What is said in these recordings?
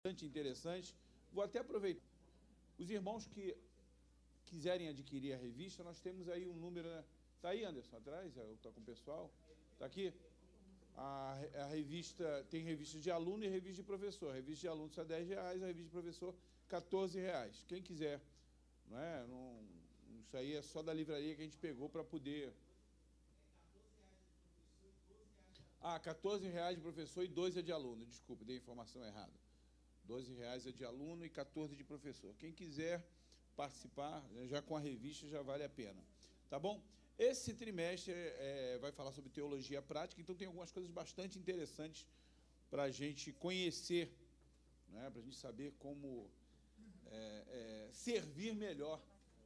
bastante interessantes. Vou até aproveitar. Os irmãos que quiserem adquirir a revista, nós temos aí um número, né? Está aí, Anderson, atrás? Está com o pessoal? Está aqui? A revista, tem revista de aluno e revista de professor. A revista de aluno está R$10, a revista de professor R$14. Quem quiser, não é? Isso aí é só da livraria que a gente pegou para poder... R$14 de professor e 12 é de aluno. Desculpa, dei a informação errada. R$12 é de aluno e 14 de professor. Quem quiser participar, já com a revista, já vale a pena. Tá bom? Esse trimestre vai falar sobre teologia prática, então tem algumas coisas bastante interessantes para a gente conhecer, né? Para a gente saber como servir melhor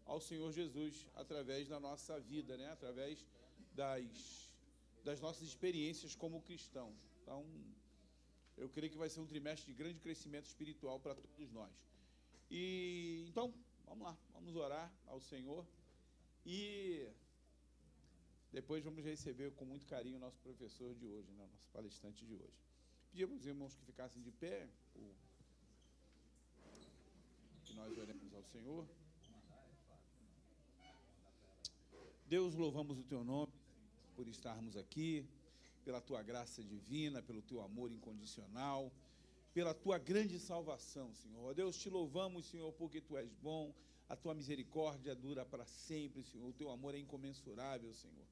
ao Senhor Jesus através da nossa vida, né? Através das nossas experiências como cristãos. Então, eu creio que vai ser um trimestre de grande crescimento espiritual para todos nós. Então, vamos lá, vamos orar ao Senhor e depois vamos receber com muito carinho o nosso professor de hoje, né, o nosso palestrante de hoje. Pedimos aos irmãos que ficassem de pé, que nós oremos ao Senhor. Deus, louvamos o Teu nome por estarmos aqui, pela Tua graça divina, pelo Teu amor incondicional, pela Tua grande salvação, Senhor. Ó Deus, Te louvamos, Senhor, porque Tu és bom, a Tua misericórdia dura para sempre, Senhor, o Teu amor é incomensurável, Senhor.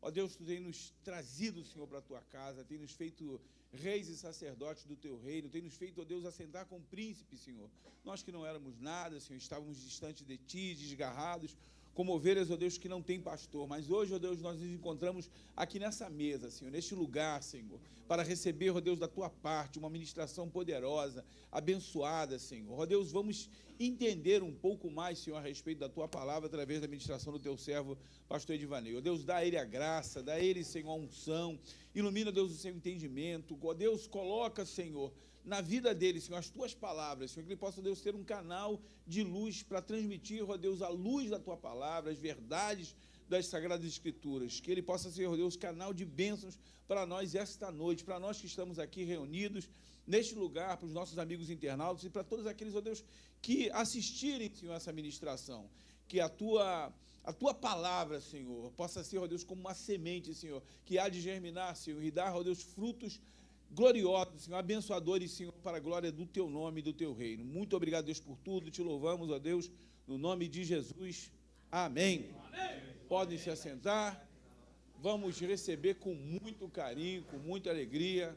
Ó Deus, Tu tem nos trazido, Senhor, para a Tua casa, tem nos feito reis e sacerdotes do Teu reino, tem nos feito, ó Deus, assentar com príncipes, Senhor. Nós que não éramos nada, Senhor, estávamos distantes de Ti, desgarrados, como ovelhas, ó Deus, que não tem pastor. Mas hoje, ó Deus, nós nos encontramos aqui nessa mesa, Senhor, neste lugar, Senhor, para receber, ó Deus, da Tua parte, uma ministração poderosa, abençoada, Senhor. Ó Deus, vamos entender um pouco mais, Senhor, a respeito da Tua palavra, através da ministração do Teu servo, pastor Edivanei. Ó Deus, dá a ele a graça, dá a ele, Senhor, a unção, ilumina, Deus, o seu entendimento. Ó Deus, coloca, Senhor, na vida dele, Senhor, as Tuas palavras, Senhor, que ele possa, Deus, ter um canal de luz para transmitir, ó Deus, a luz da Tua palavra, as verdades das Sagradas Escrituras, que ele possa ser, ó Deus, canal de bênçãos para nós esta noite, para nós que estamos aqui reunidos neste lugar, para os nossos amigos internautas e para todos aqueles, ó Deus, que assistirem, Senhor, essa ministração, que a Tua palavra, Senhor, possa ser, ó Deus, como uma semente, Senhor, que há de germinar, Senhor, e dar, ó Deus, frutos gloriosos, Senhor, abençoadores, Senhor, para a glória do Teu nome e do Teu reino. Muito obrigado, Deus, por tudo, Te louvamos, ó Deus, no nome de Jesus. Amém. Amém. Podem se assentar. Vamos receber com muito carinho, com muita alegria,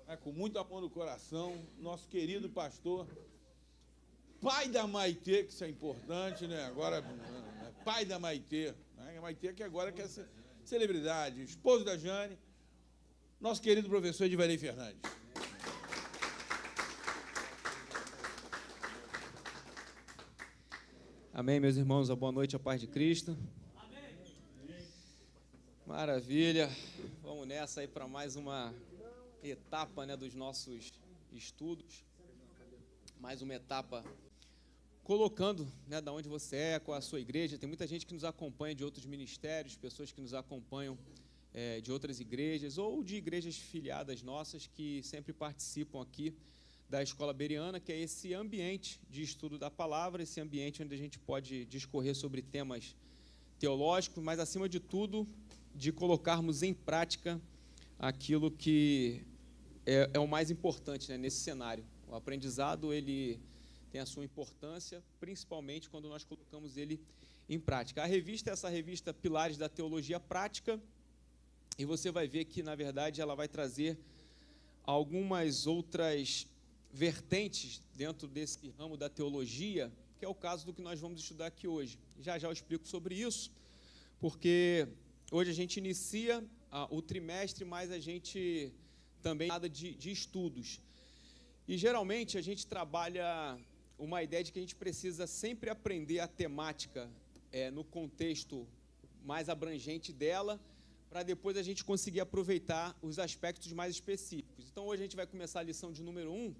né, com muito amor no coração, nosso querido pastor, pai da Maitê, que isso é importante, né? Agora, pai da Maitê, né? A Maitê que agora quer ser celebridade, esposo da Jane, nosso querido professor Edivanei Fernandes. Amém, meus irmãos, a boa noite, a paz de Cristo. Amém. Maravilha, vamos nessa aí para mais uma etapa, né, dos nossos estudos, mais uma etapa colocando, né, da onde você é, qual a sua igreja. Tem muita gente que nos acompanha de outros ministérios, pessoas que nos acompanham de outras igrejas ou de igrejas filiadas nossas que sempre participam aqui da Escola Bereana, que é esse ambiente de estudo da palavra, esse ambiente onde a gente pode discorrer sobre temas teológicos, mas, acima de tudo, de colocarmos em prática aquilo que é o mais importante, né, nesse cenário. O aprendizado, ele tem a sua importância, principalmente quando nós colocamos ele em prática. A revista é essa revista Pilares da Teologia Prática, e você vai ver que, na verdade, ela vai trazer algumas outras vertentes dentro desse ramo da teologia, que é o caso do que nós vamos estudar aqui hoje. Já eu explico sobre isso, porque hoje a gente inicia o trimestre, mas a gente também nada de estudos. E, geralmente, a gente trabalha uma ideia de que a gente precisa sempre aprender a temática no contexto mais abrangente dela, para depois a gente conseguir aproveitar os aspectos mais específicos. Então, hoje a gente vai começar a lição de número 1,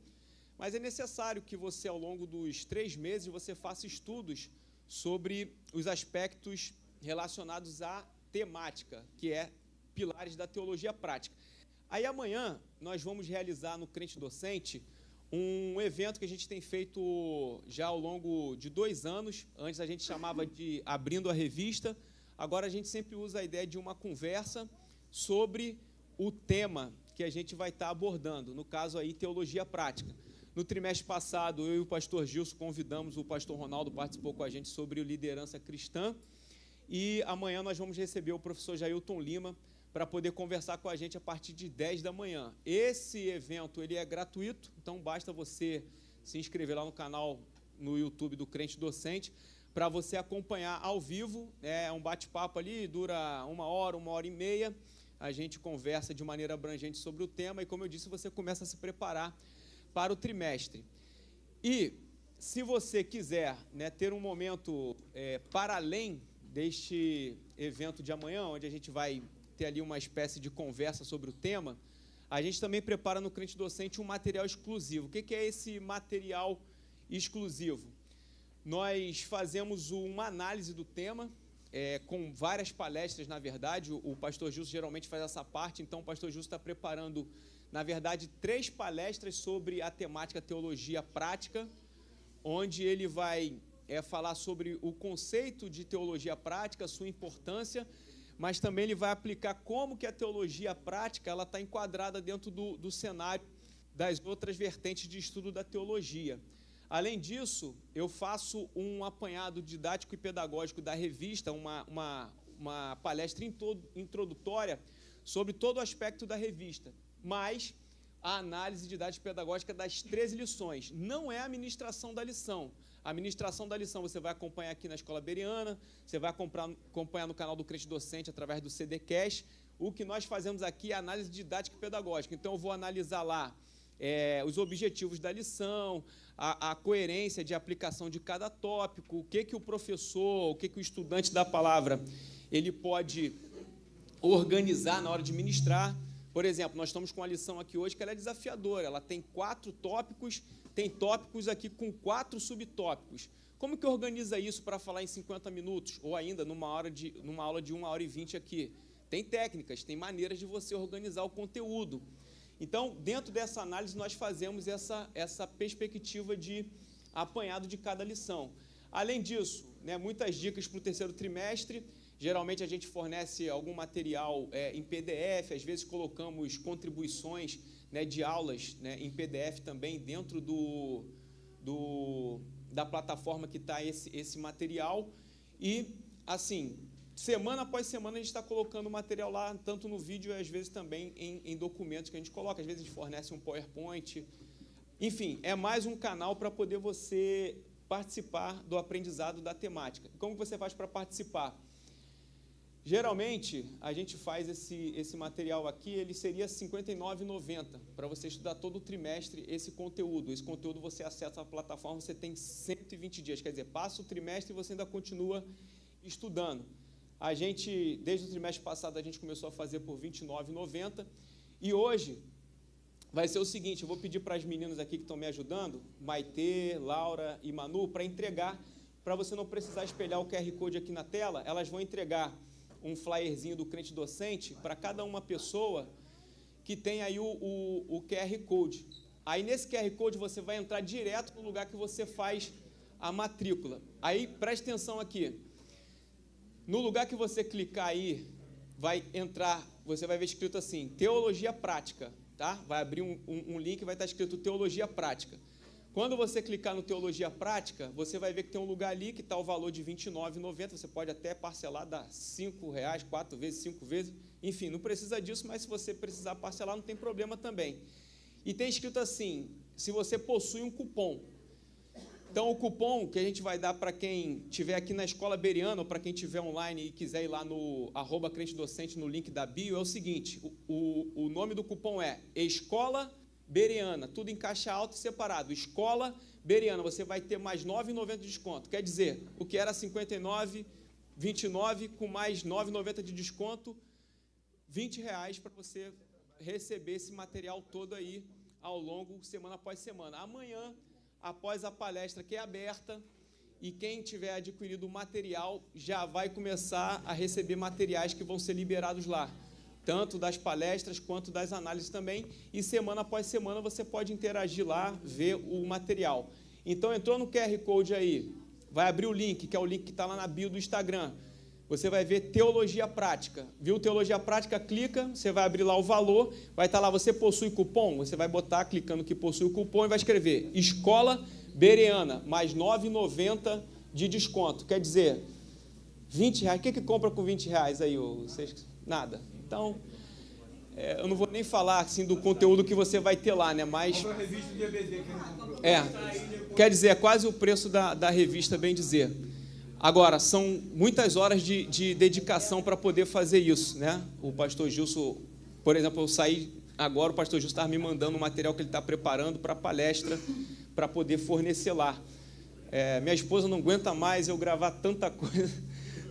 mas é necessário que você, ao longo dos 3 meses, você faça estudos sobre os aspectos relacionados à temática, que é Pilares da Teologia Prática. Aí, amanhã, nós vamos realizar no Crente Docente um evento que a gente tem feito já ao longo de 2 anos. Antes a gente chamava de Abrindo a Revista, agora a gente sempre usa a ideia de uma conversa sobre o tema que a gente vai estar abordando, no caso aí, teologia prática. No trimestre passado, eu e o pastor Gilson convidamos o pastor Ronaldo, participou com a gente sobre liderança cristã, e amanhã nós vamos receber o professor Jailton Lima para poder conversar com a gente a partir de 10 da manhã. Esse evento ele é gratuito, então basta você se inscrever lá no canal no YouTube do Crente Docente, para você acompanhar ao vivo. É um bate-papo ali, dura 1 hora, 1h30, a gente conversa de maneira abrangente sobre o tema, e como eu disse, você começa a se preparar para o trimestre. E se você quiser, né, ter um momento para além deste evento de amanhã, onde a gente vai ter ali uma espécie de conversa sobre o tema, a gente também prepara no Crente Docente um material exclusivo. O que é esse material exclusivo? Nós fazemos uma análise do tema, com várias palestras, na verdade. O pastor Gilson geralmente faz essa parte, então o pastor Gilson está preparando, na verdade, 3 palestras sobre a temática teologia prática, onde ele vai falar sobre o conceito de teologia prática, sua importância, mas também ele vai aplicar como que a teologia prática ela está enquadrada dentro do cenário das outras vertentes de estudo da teologia. Além disso, eu faço um apanhado didático e pedagógico da revista, uma palestra introdutória sobre todo o aspecto da revista, mas a análise didática e pedagógica das 13 lições. Não é a ministração da lição. A ministração da lição você vai acompanhar aqui na Escola Bereana, você vai acompanhar no canal do Crente Docente através do CDcast. O que nós fazemos aqui é análise didática e pedagógica. Então, eu vou analisar lá os objetivos da lição, a coerência de aplicação de cada tópico, o que o professor, o que o estudante da palavra ele pode organizar na hora de ministrar. Por exemplo, nós estamos com uma lição aqui hoje que ela é desafiadora, ela tem 4 tópicos, tem tópicos aqui com 4 subtópicos. Como que organiza isso para falar em 50 minutos, ou ainda numa aula de 1h20 aqui? Tem técnicas, tem maneiras de você organizar o conteúdo. Então, dentro dessa análise, nós fazemos essa perspectiva de apanhado de cada lição. Além disso, né, muitas dicas para o 3º trimestre. Geralmente a gente fornece algum material em PDF, às vezes colocamos contribuições, né, de aulas, né, em PDF também dentro da plataforma que está esse material. E, assim, semana após semana a gente está colocando material lá, tanto no vídeo e às vezes também em documentos que a gente coloca. Às vezes a gente fornece um PowerPoint. Enfim, é mais um canal para poder você participar do aprendizado da temática. Como você faz para participar? Geralmente, a gente faz esse material aqui, ele seria R$ 59,90 para você estudar todo o trimestre esse conteúdo. Esse conteúdo você acessa a plataforma, você tem 120 dias, quer dizer, passa o trimestre e você ainda continua estudando. A gente, desde o trimestre passado, a gente começou a fazer por R$ 29,90 e hoje vai ser o seguinte, eu vou pedir para as meninas aqui que estão me ajudando, Maitê, Laura e Manu, para entregar, para você não precisar espelhar o QR Code aqui na tela, elas vão entregar um flyerzinho do Crente Docente para cada uma pessoa que tem aí o QR Code. Aí, nesse QR Code, você vai entrar direto no lugar que você faz a matrícula. Aí, preste atenção aqui. No lugar que você clicar aí, vai entrar, você vai ver escrito assim, Teologia Prática, tá? Vai abrir um link e vai estar escrito Teologia Prática. Quando você clicar no Teologia Prática, você vai ver que tem um lugar ali que está o valor de R$ 29,90. Você pode até parcelar, dar R$ 5,00, 4 vezes, 5 vezes. Enfim, não precisa disso, mas se você precisar parcelar, não tem problema também. E tem escrito assim, se você possui um cupom. Então, o cupom que a gente vai dar para quem estiver aqui na Escola Bereana, ou para quem estiver online e quiser ir lá no @crentedocente, no link da bio, é o seguinte, o nome do cupom é Escola Bereana, tudo em caixa alta e separado. Escola Bereana, você vai ter mais R$ 9,90 de desconto. Quer dizer, o que era R$ 59,29, com mais R$ 9,90 de desconto, R$ 20 para você receber esse material todo aí ao longo, semana após semana. Amanhã, após a palestra que é aberta, e quem tiver adquirido o material já vai começar a receber materiais que vão ser liberados lá. tanto das palestras quanto das análises também, e semana após semana você pode interagir lá, ver o material. Então, entrou no QR Code aí, vai abrir o link, que é o link que está lá na bio do Instagram, você vai ver Teologia Prática, viu Teologia Prática, clica, você vai abrir lá o valor, vai estar lá, você possui cupom? Você vai botar, clicando que possui o cupom, e vai escrever Escola Bereana, mais R$ 9,90 de desconto, quer dizer, R$20, o que compra com R$20 aí? Vocês? Nada. Então, eu não vou nem falar assim do conteúdo que você vai ter lá, né? Mas quer dizer, é quase o preço da revista, bem dizer. Agora, são muitas horas de dedicação para poder fazer isso, né? O pastor Gilson, por exemplo, eu saí agora, o pastor Gilson estava me mandando o material que ele está preparando para a palestra, para poder fornecer lá. Minha esposa não aguenta mais eu gravar tanta coisa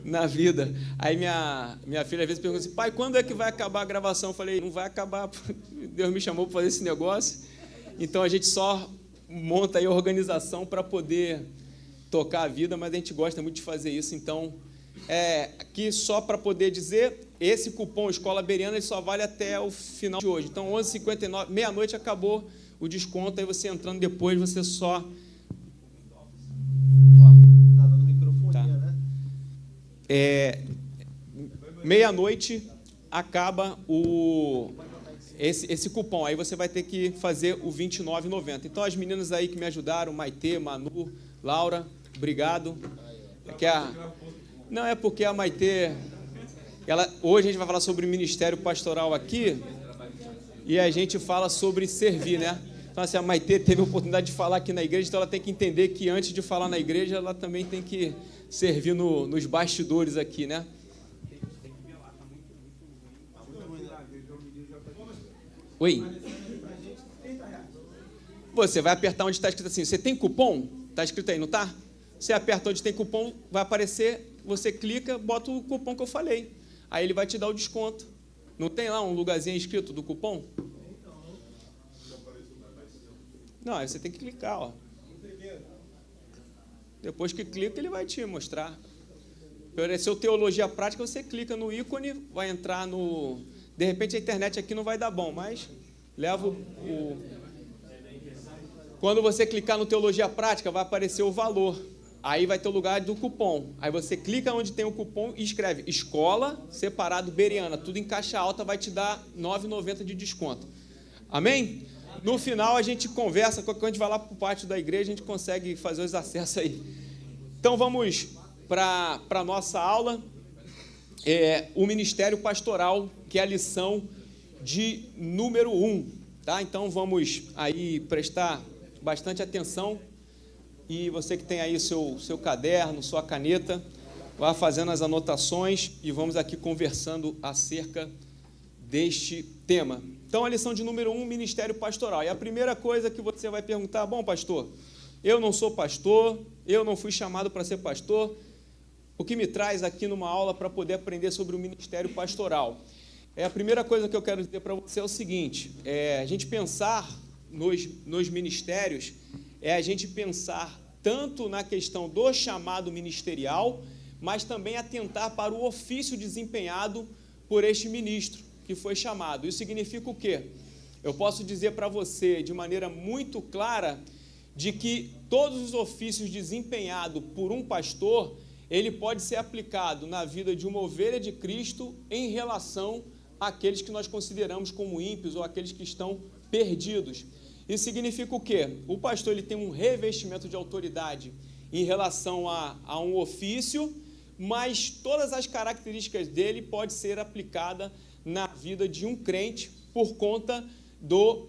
na vida. Aí minha filha às vezes pergunta assim, pai, quando é que vai acabar a gravação? Eu falei, não vai acabar, Deus me chamou para fazer esse negócio. Então a gente só monta aí a organização para poder tocar a vida, mas a gente gosta muito de fazer isso. Então, aqui só para poder dizer, esse cupom Escola Bereana ele só vale até o final de hoje. Então, 11h59, meia-noite acabou o desconto, aí você entrando depois, você só... Tá dando microfonia, né? Meia-noite acaba esse cupom, aí você vai ter que fazer o R$ 29,90. Então, as meninas aí que me ajudaram, Maitê, Manu, Laura, obrigado. Não, é porque a Maitê, hoje a gente vai falar sobre ministério pastoral aqui, e a gente fala sobre servir, né? Então, assim, a Maitê teve a oportunidade de falar aqui na igreja, então ela tem que entender que antes de falar na igreja, ela também tem que servir nos bastidores aqui, né? Oi? Você vai apertar onde está escrito assim, você tem cupom? Está escrito aí, não está? Você aperta onde tem cupom, vai aparecer, você clica, bota o cupom que eu falei. Aí ele vai te dar o desconto. Não tem lá um lugarzinho escrito do cupom? Não, aí você tem que clicar, ó. Depois que clica, ele vai te mostrar. Apareceu Teologia Prática, você clica no ícone, vai entrar no... De repente a internet aqui não vai dar bom, mas leva o... Quando você clicar no Teologia Prática, vai aparecer o valor. Aí vai ter o lugar do cupom. Aí você clica onde tem o cupom e escreve Escola separado Bereana. Tudo em caixa alta, vai te dar R$ 9,90 de desconto. Amém? No final a gente conversa, quando a gente vai lá para o pátio da igreja, a gente consegue fazer os acessos aí. Então vamos para a nossa aula. O Ministério Pastoral, que é a lição de número 1. Tá? Então vamos aí prestar bastante atenção, e você que tem aí seu caderno, sua caneta, vá fazendo as anotações e vamos aqui conversando acerca deste tema. Então, a lição de número 1, Ministério Pastoral. E a primeira coisa que você vai perguntar, bom, pastor, eu não sou pastor, eu não fui chamado para ser pastor, o que me traz aqui numa aula para poder aprender sobre o Ministério Pastoral? A primeira coisa que eu quero dizer para você é o seguinte, a gente pensar nos ministérios, a gente pensar tanto na questão do chamado ministerial, mas também atentar para o ofício desempenhado por este ministro que foi chamado. Isso significa o quê? Eu posso dizer para você de maneira muito clara de que todos os ofícios desempenhados por um pastor, ele pode ser aplicado na vida de uma ovelha de Cristo em relação àqueles que nós consideramos como ímpios ou aqueles que estão perdidos. Isso significa o quê? O pastor ele tem um revestimento de autoridade em relação a um ofício, mas todas as características dele podem ser aplicadas na vida de um crente por conta do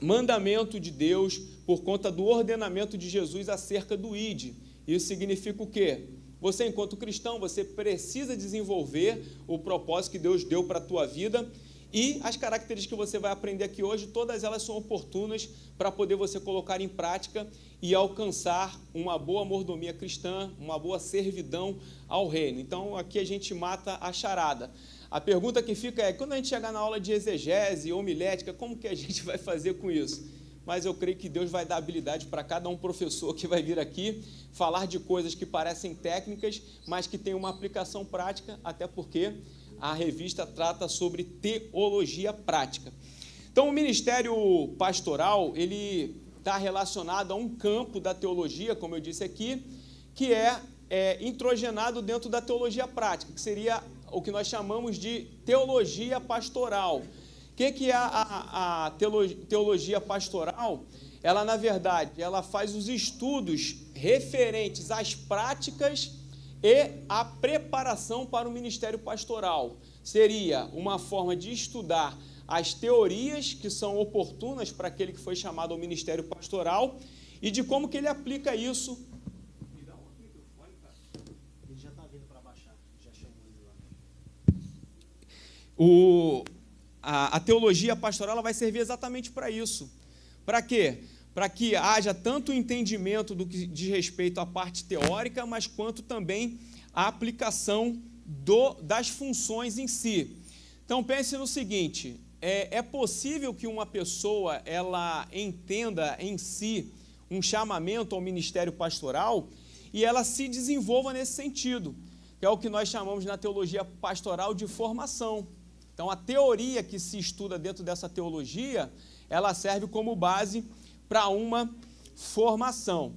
mandamento de Deus, por conta do ordenamento de Jesus acerca do ID. Isso significa o quê? Você, enquanto cristão, você precisa desenvolver o propósito que Deus deu para a tua vida. E as características que você vai aprender aqui hoje, todas elas são oportunas para poder você colocar em prática e alcançar uma boa mordomia cristã, uma boa servidão ao reino. Então, aqui a gente mata a charada. A pergunta que fica é, quando a gente chegar na aula de exegese, homilética, como que a gente vai fazer com isso? Mas eu creio que Deus vai dar habilidade para cada um professor que vai vir aqui, falar de coisas que parecem técnicas, mas que tem uma aplicação prática, até porque a revista trata sobre teologia prática. Então, o ministério pastoral, ele está relacionado a um campo da teologia, como eu disse aqui, que é introgenado dentro da teologia prática, que seria o que nós chamamos de teologia pastoral. O que é a teologia pastoral? Ela, na verdade, ela faz os estudos referentes às práticas e à preparação para o ministério pastoral. Seria uma forma de estudar as teorias que são oportunas para aquele que foi chamado ao ministério pastoral e de como que ele aplica isso. Ele já está vindo para baixar, já chamou ele lá. A teologia pastoral ela vai servir exatamente para isso. Para quê? Para que haja tanto entendimento do que diz respeito à parte teórica, mas quanto também a aplicação das funções em si. Então pense no seguinte: é possível que uma pessoa ela entenda em si um chamamento ao ministério pastoral e ela se desenvolva nesse sentido, que é o que nós chamamos na teologia pastoral de formação. Então a teoria que se estuda dentro dessa teologia, ela serve como base para uma formação.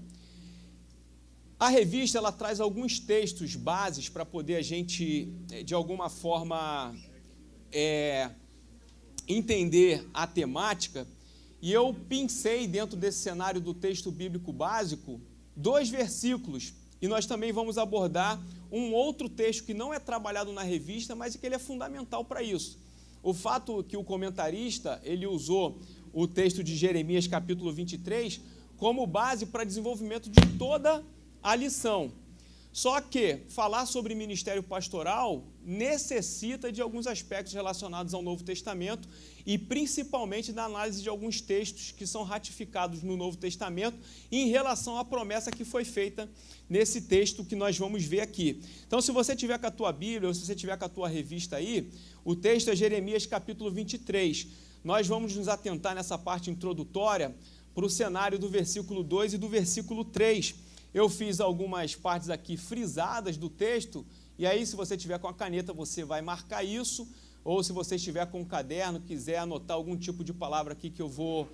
A revista ela traz alguns textos bases para poder a gente, de alguma forma, entender a temática, e eu pensei dentro desse cenário do texto bíblico básico 2 versículos, e nós também vamos abordar um outro texto que não é trabalhado na revista, mas que ele é fundamental para isso. O fato que o comentarista ele usou o texto de Jeremias capítulo 23 como base para desenvolvimento de toda a lição. Só que falar sobre ministério pastoral necessita de alguns aspectos relacionados ao Novo Testamento e principalmente da análise de alguns textos que são ratificados no Novo Testamento em relação à promessa que foi feita nesse texto que nós vamos ver aqui. Então, se você tiver com a tua Bíblia ou se você tiver com a tua revista aí, o texto é Jeremias capítulo 23. Nós vamos nos atentar nessa parte introdutória para o cenário do versículo 2 e do versículo 3. Eu fiz algumas partes aqui frisadas do texto, e aí se você tiver com a caneta você vai marcar isso, ou se você estiver com um caderno, quiser anotar algum tipo de palavra aqui que eu vou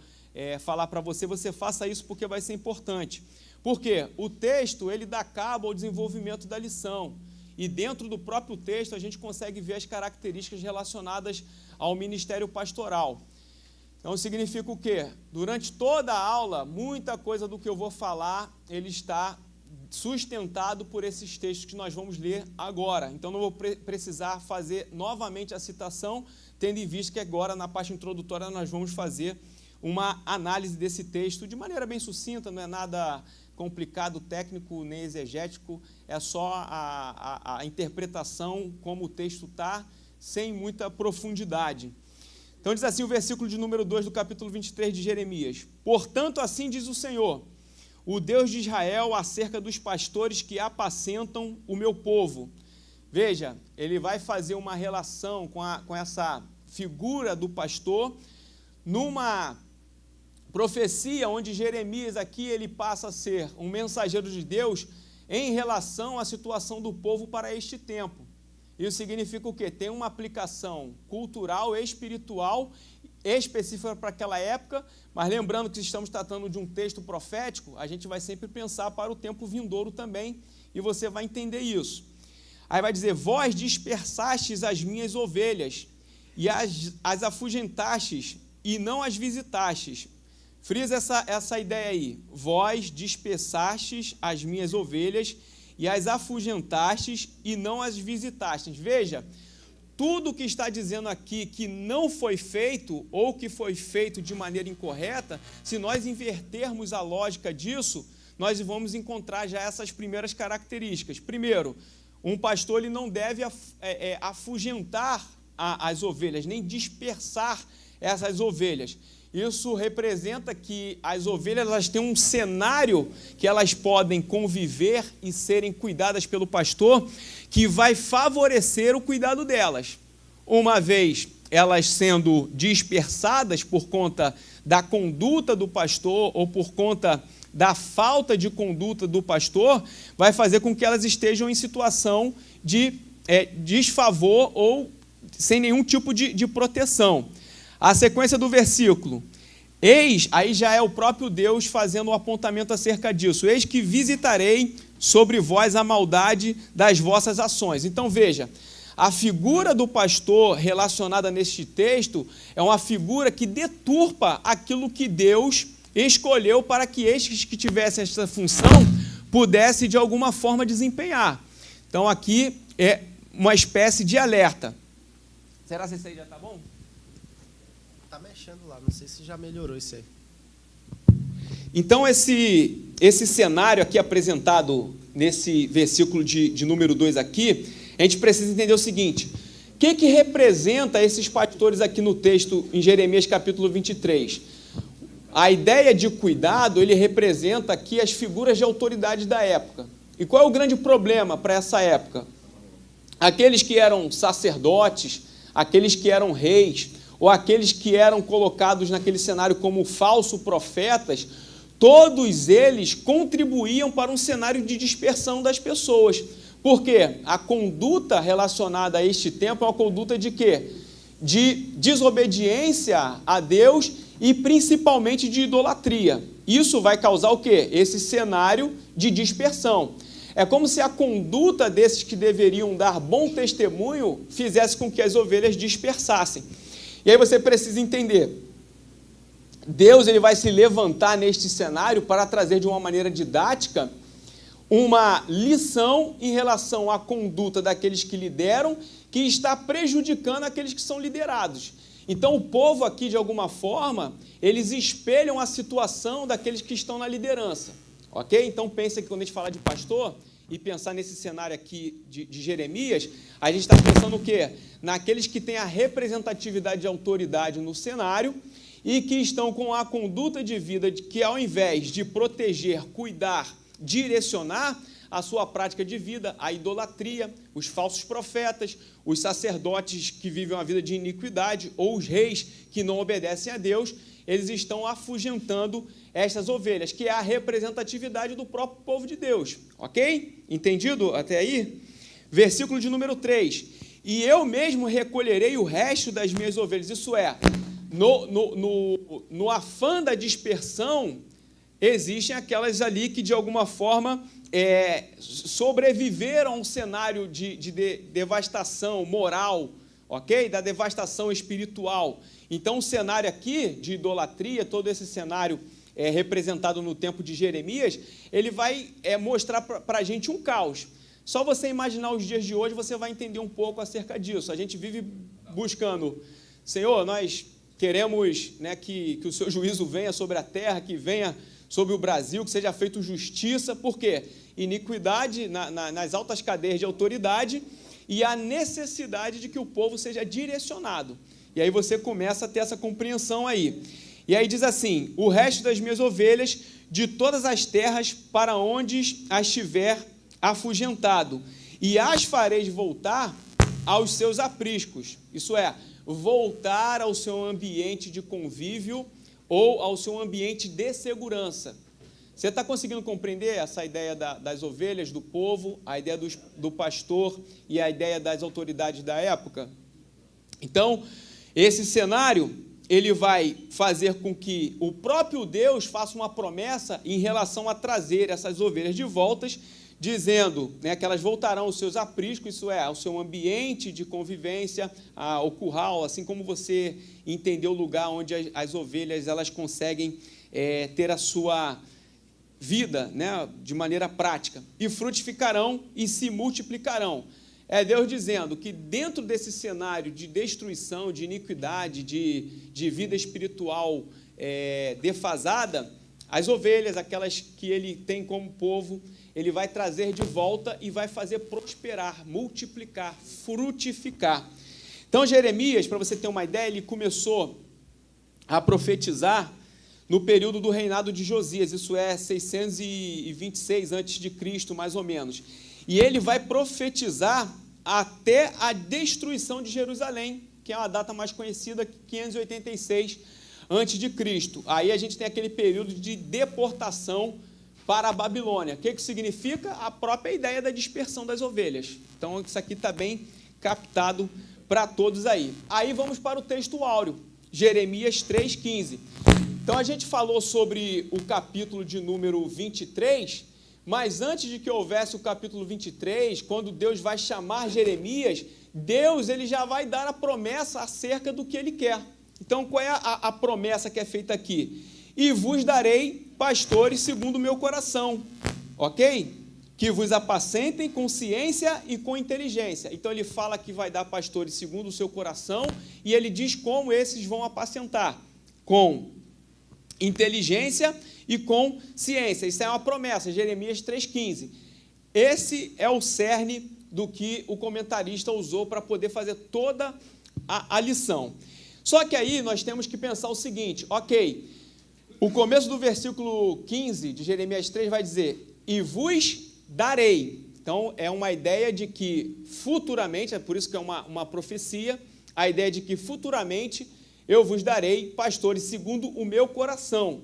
falar para você, você faça isso porque vai ser importante. Porque o texto ele dá cabo ao desenvolvimento da lição, e dentro do próprio texto a gente consegue ver as características relacionadas ao ministério pastoral. Então significa o quê? Durante toda a aula, muita coisa do que eu vou falar, ele está sustentado por esses textos que nós vamos ler agora. Então não vou precisar fazer novamente a citação, tendo em vista que agora na parte introdutória nós vamos fazer uma análise desse texto de maneira bem sucinta, não é nada complicado, técnico, nem exegético, é só a interpretação como o texto está, sem muita profundidade. Então diz assim o versículo de número 2 do capítulo 23 de Jeremias: Portanto, assim diz o Senhor, o Deus de Israel, acerca dos pastores que apacentam o meu povo. Veja, ele vai fazer uma relação com essa figura do pastor, numa profecia onde Jeremias aqui ele passa a ser um mensageiro de Deus em relação à situação do povo para este tempo. Isso significa o quê? Tem uma aplicação cultural e espiritual específica para aquela época, mas lembrando que estamos tratando de um texto profético, a gente vai sempre pensar para o tempo vindouro também, e você vai entender isso. Aí vai dizer: vós dispersastes as minhas ovelhas, e as afugentastes, e não as visitastes. Frisa essa ideia aí. Vós dispersastes as minhas ovelhas, e as afugentastes e não as visitastes. Veja, tudo que está dizendo aqui que não foi feito ou que foi feito de maneira incorreta, se nós invertermos a lógica disso, nós vamos encontrar já essas primeiras características. Primeiro, um pastor ele não deve afugentar as ovelhas, nem dispersar essas ovelhas. Isso representa que as ovelhas elas têm um cenário que elas podem conviver e serem cuidadas pelo pastor, que vai favorecer o cuidado delas. Uma vez elas sendo dispersadas por conta da conduta do pastor ou por conta da falta de conduta do pastor, vai fazer com que elas estejam em situação de desfavor ou sem nenhum tipo de proteção. A sequência do versículo. Eis, aí já é o próprio Deus fazendo um apontamento acerca disso. Eis que visitarei sobre vós a maldade das vossas ações. Então veja, a figura do pastor relacionada neste texto é uma figura que deturpa aquilo que Deus escolheu para que estes que tivessem essa função pudessem de alguma forma desempenhar. Então aqui é uma espécie de alerta. Será que isso aí já está bom? Tá mexendo lá, não sei se já melhorou isso aí. Então esse cenário aqui apresentado nesse versículo de número 2 aqui, a gente precisa entender o seguinte: o que representa esses pastores aqui no texto em Jeremias capítulo 23? A ideia de cuidado, ele representa aqui as figuras de autoridade da época. E qual é o grande problema para essa época? Aqueles que eram sacerdotes, aqueles que eram reis, ou aqueles que eram colocados naquele cenário como falsos profetas, todos eles contribuíam para um cenário de dispersão das pessoas. Por quê? A conduta relacionada a este tempo é uma conduta de quê? De desobediência a Deus e principalmente de idolatria. Isso vai causar o quê? Esse cenário de dispersão. É como se a conduta desses que deveriam dar bom testemunho fizesse com que as ovelhas dispersassem. E aí você precisa entender, Deus ele vai se levantar neste cenário para trazer de uma maneira didática uma lição em relação à conduta daqueles que lideram, que está prejudicando aqueles que são liderados. Então o povo aqui, de alguma forma, eles espelham a situação daqueles que estão na liderança. Ok? Então pensa que quando a gente fala de pastor e pensar nesse cenário aqui de Jeremias, a gente está pensando o quê? Naqueles que têm a representatividade de autoridade no cenário e que estão com a conduta de vida de que, ao invés de proteger, cuidar, direcionar a sua prática de vida, a idolatria, os falsos profetas, os sacerdotes que vivem uma vida de iniquidade ou os reis que não obedecem a Deus, eles estão afugentando estas ovelhas, que é a representatividade do próprio povo de Deus. Ok? Entendido até aí? Versículo de número 3. E eu mesmo recolherei o resto das minhas ovelhas. Isso é, no afã da dispersão, existem aquelas ali que, de alguma forma, sobreviveram a um cenário de devastação moral, ok? Da devastação espiritual. Então, o cenário aqui de idolatria, todo esse cenário representado no tempo de Jeremias, ele vai mostrar para a gente um caos. Só você imaginar os dias de hoje, você vai entender um pouco acerca disso. A gente vive buscando, Senhor, nós queremos, né, que o seu juízo venha sobre a terra, que venha sobre o Brasil, que seja feita justiça. Por quê? Iniquidade nas altas cadeias de autoridade e a necessidade de que o povo seja direcionado. E aí você começa a ter essa compreensão aí. E aí diz assim: o resto das minhas ovelhas de todas as terras para onde as tiver afugentado, e as fareis voltar aos seus apriscos. Isso é, voltar ao seu ambiente de convívio ou ao seu ambiente de segurança. Você está conseguindo compreender essa ideia das ovelhas, do povo, a ideia do pastor e a ideia das autoridades da época? Então, esse cenário, ele vai fazer com que o próprio Deus faça uma promessa em relação a trazer essas ovelhas de volta, dizendo, né, que elas voltarão aos seus apriscos, isso é, ao seu ambiente de convivência, ao curral, assim como você entendeu o lugar onde as ovelhas elas conseguem ter a sua vida, né, de maneira prática, e frutificarão e se multiplicarão. É Deus dizendo que dentro desse cenário de destruição, de iniquidade, de vida espiritual defasada, as ovelhas, aquelas que ele tem como povo, ele vai trazer de volta e vai fazer prosperar, multiplicar, frutificar. Então, Jeremias, para você ter uma ideia, ele começou a profetizar no período do reinado de Josias, isso é 626 a.C., mais ou menos. E ele vai profetizar até a destruição de Jerusalém, que é uma data mais conhecida, 586 a.C. Aí a gente tem aquele período de deportação para a Babilônia. O que significa? A própria ideia da dispersão das ovelhas. Então, isso aqui está bem captado para todos aí. Aí vamos para o texto áureo, Jeremias 3,15. Então a gente falou sobre o capítulo de número 23, mas antes de que houvesse o capítulo 23, quando Deus vai chamar Jeremias, Deus ele já vai dar a promessa acerca do que ele quer. Então qual é a promessa que é feita aqui? E vos darei pastores segundo o meu coração, ok? Que vos apacentem com ciência e com inteligência. Então ele fala que vai dar pastores segundo o seu coração e ele diz como esses vão apacentar, com inteligência e com ciência. Isso é uma promessa, Jeremias 3,15. Esse é o cerne do que o comentarista usou para poder fazer toda a lição. Só que aí nós temos que pensar o seguinte, ok, o começo do versículo 15 de Jeremias 3 vai dizer, e vos darei. Então, é uma ideia de que futuramente, é por isso que é uma profecia, a ideia de que futuramente eu vos darei pastores segundo o meu coração.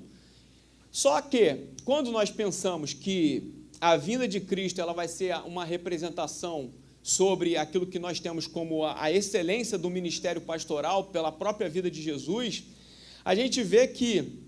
Só que, quando nós pensamos que a vinda de Cristo ela vai ser uma representação sobre aquilo que nós temos como a excelência do ministério pastoral pela própria vida de Jesus, a gente vê que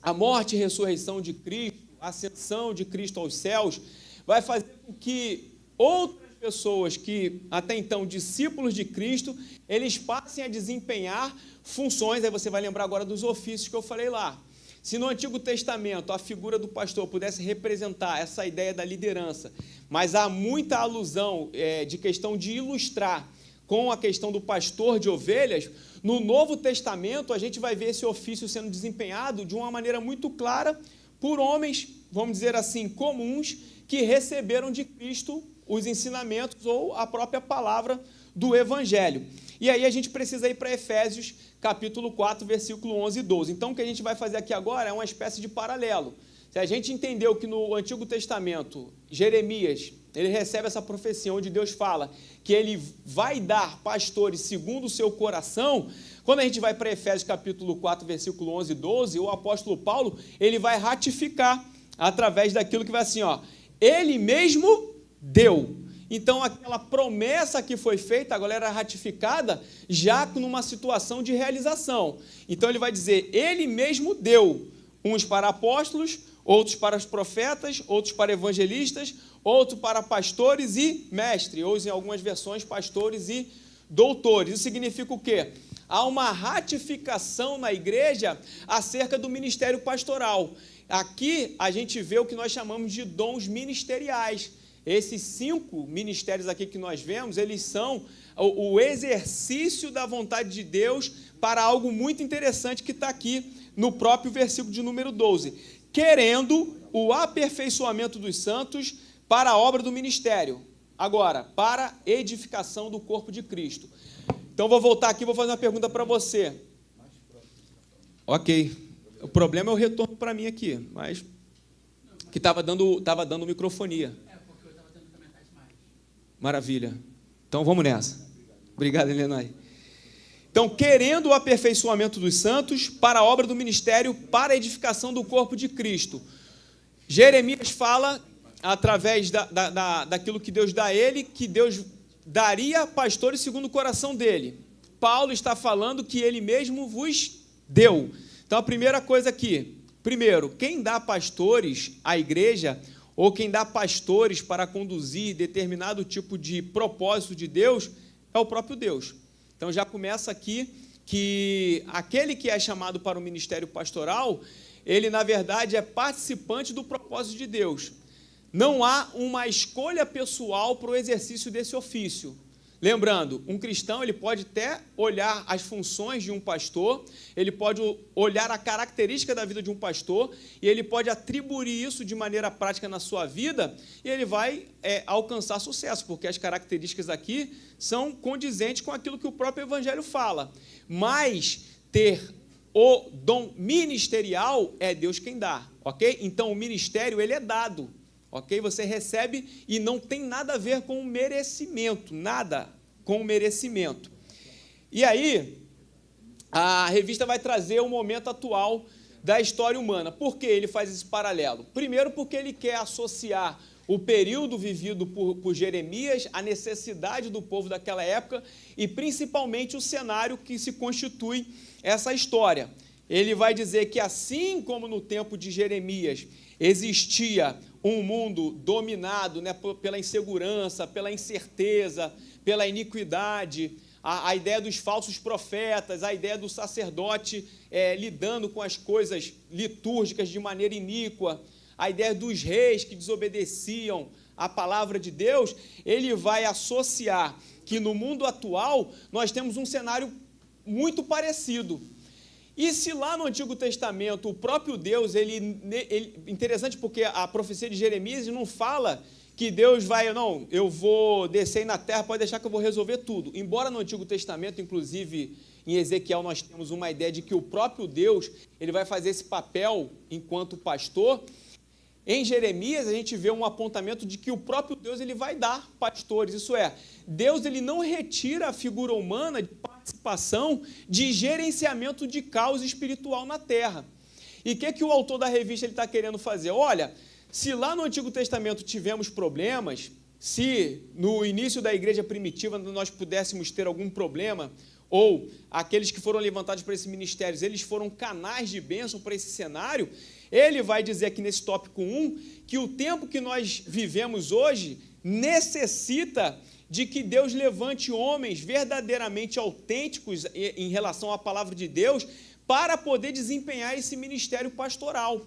a morte e ressurreição de Cristo, a ascensão de Cristo aos céus, vai fazer com que outras pessoas que até então discípulos de Cristo, eles passem a desempenhar funções, aí você vai lembrar agora dos ofícios que eu falei lá. Se no Antigo Testamento a figura do pastor pudesse representar essa ideia da liderança, mas há muita alusão de questão de ilustrar com a questão do pastor de ovelhas, no Novo Testamento a gente vai ver esse ofício sendo desempenhado de uma maneira muito clara por homens, vamos dizer assim, comuns, que receberam de Cristo os ensinamentos ou a própria palavra do Evangelho. E aí a gente precisa ir para Efésios, capítulo 4, versículo 11 e 12. Então, o que a gente vai fazer aqui agora é uma espécie de paralelo. Se a gente entendeu que no Antigo Testamento, Jeremias, ele recebe essa profecia onde Deus fala que ele vai dar pastores segundo o seu coração, quando a gente vai para Efésios, capítulo 4, versículo 11 e 12, o apóstolo Paulo, ele vai ratificar através daquilo que vai assim, ó, ele mesmo deu. Então, aquela promessa que foi feita, agora era ratificada, já numa situação de realização. Então, ele vai dizer, ele mesmo deu, uns para apóstolos, outros para os profetas, outros para evangelistas, outros para pastores e mestres, ou em algumas versões, pastores e doutores. Isso significa o quê? Há uma ratificação na igreja acerca do ministério pastoral. Aqui, a gente vê o que nós chamamos de dons ministeriais. Esses 5 ministérios aqui que nós vemos, eles são o exercício da vontade de Deus para algo muito interessante que está aqui no próprio versículo de número 12. Querendo o aperfeiçoamento dos santos para a obra do ministério. Agora, para edificação do corpo de Cristo. Então, vou voltar aqui e vou fazer uma pergunta para você. Ok. O problema é o retorno para mim aqui, mas que estava dando microfonia. Maravilha. Então, vamos nessa. Obrigado, Helenai. Então, querendo o aperfeiçoamento dos santos para a obra do ministério, para a edificação do corpo de Cristo. Jeremias fala, através daquilo que Deus dá a ele, que Deus daria pastores segundo o coração dele. Paulo está falando que ele mesmo vos deu. Então, a primeira coisa aqui, primeiro, quem dá pastores à igreja, ou quem dá pastores para conduzir determinado tipo de propósito de Deus, é o próprio Deus. Então, já começa aqui que aquele que é chamado para o ministério pastoral, ele, na verdade, é participante do propósito de Deus. Não há uma escolha pessoal para o exercício desse ofício. Lembrando, um cristão ele pode até olhar as funções de um pastor, ele pode olhar a característica da vida de um pastor e ele pode atribuir isso de maneira prática na sua vida e ele vai alcançar sucesso, porque as características aqui são condizentes com aquilo que o próprio Evangelho fala. Mas ter o dom ministerial é Deus quem dá, ok? Então o ministério ele é dado. Ok? Você recebe e não tem nada a ver com o merecimento, nada com o merecimento. E aí, a revista vai trazer o momento atual da história humana. Por que ele faz esse paralelo? Primeiro, porque ele quer associar o período vivido por Jeremias, a necessidade do povo daquela época e principalmente o cenário que se constitui essa história. Ele vai dizer que assim como no tempo de Jeremias existia um mundo dominado, né, pela insegurança, pela incerteza, pela iniquidade, a ideia dos falsos profetas, a ideia do sacerdote lidando com as coisas litúrgicas de maneira iníqua, a ideia dos reis que desobedeciam a palavra de Deus, ele vai associar que no mundo atual nós temos um cenário muito parecido. E se lá no Antigo Testamento o próprio Deus, interessante porque a profecia de Jeremias não fala que Deus vai, não, eu vou descer na terra, pode deixar que eu vou resolver tudo. Embora no Antigo Testamento, inclusive em Ezequiel, nós temos uma ideia de que o próprio Deus, ele vai fazer esse papel enquanto pastor. Em Jeremias, a gente vê um apontamento de que o próprio Deus ele vai dar pastores, isso é, Deus ele não retira a figura humana de participação de gerenciamento de caos espiritual na terra. E o que o autor da revista está querendo fazer? Olha, se lá no Antigo Testamento tivemos problemas, se no início da igreja primitiva nós pudéssemos ter algum problema, ou aqueles que foram levantados para esses ministérios, eles foram canais de bênção para esse cenário, ele vai dizer aqui nesse tópico 1, que o tempo que nós vivemos hoje necessita de que Deus levante homens verdadeiramente autênticos em relação à palavra de Deus para poder desempenhar esse ministério pastoral.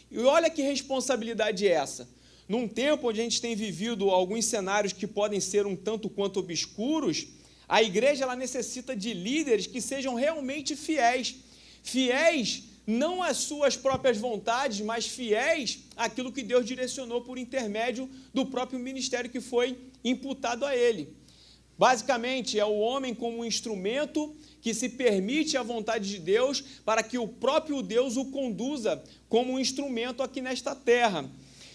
E olha que responsabilidade é essa. Num tempo onde a gente tem vivido alguns cenários que podem ser um tanto quanto obscuros, a igreja ela necessita de líderes que sejam realmente fiéis. Fiéis não às suas próprias vontades, mas fiéis àquilo que Deus direcionou por intermédio do próprio ministério que foi imputado a ele. Basicamente, é o homem como um instrumento que se permite a vontade de Deus para que o próprio Deus o conduza como um instrumento aqui nesta terra.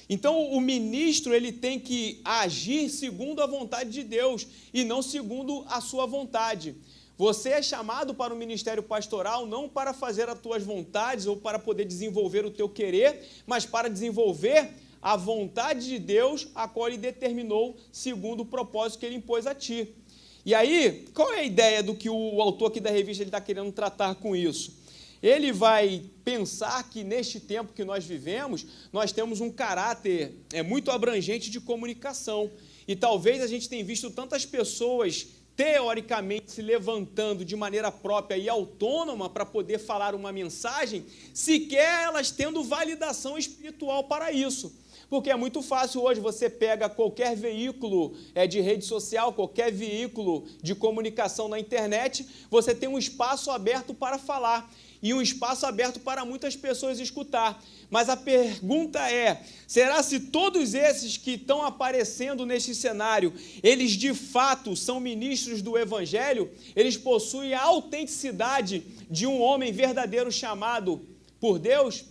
Então, o ministro ele tem que agir segundo a vontade de Deus e não segundo a sua vontade. Você é chamado para o ministério pastoral não para fazer as tuas vontades ou para poder desenvolver o teu querer, mas para desenvolver a vontade de Deus, a qual ele determinou segundo o propósito que ele impôs a ti. E aí, qual é a ideia do que o autor aqui da revista está querendo tratar com isso? Ele vai pensar que neste tempo que nós vivemos, nós temos um caráter muito abrangente de comunicação. E talvez a gente tenha visto tantas pessoas teoricamente se levantando de maneira própria e autônoma para poder falar uma mensagem, sequer elas tendo validação espiritual para isso. Porque é muito fácil hoje, você pega qualquer veículo de rede social, qualquer veículo de comunicação na internet, você tem um espaço aberto para falar e um espaço aberto para muitas pessoas escutar. Mas a pergunta é, será se todos esses que estão aparecendo neste cenário, eles de fato são ministros do Evangelho? Eles possuem a autenticidade de um homem verdadeiro chamado por Deus?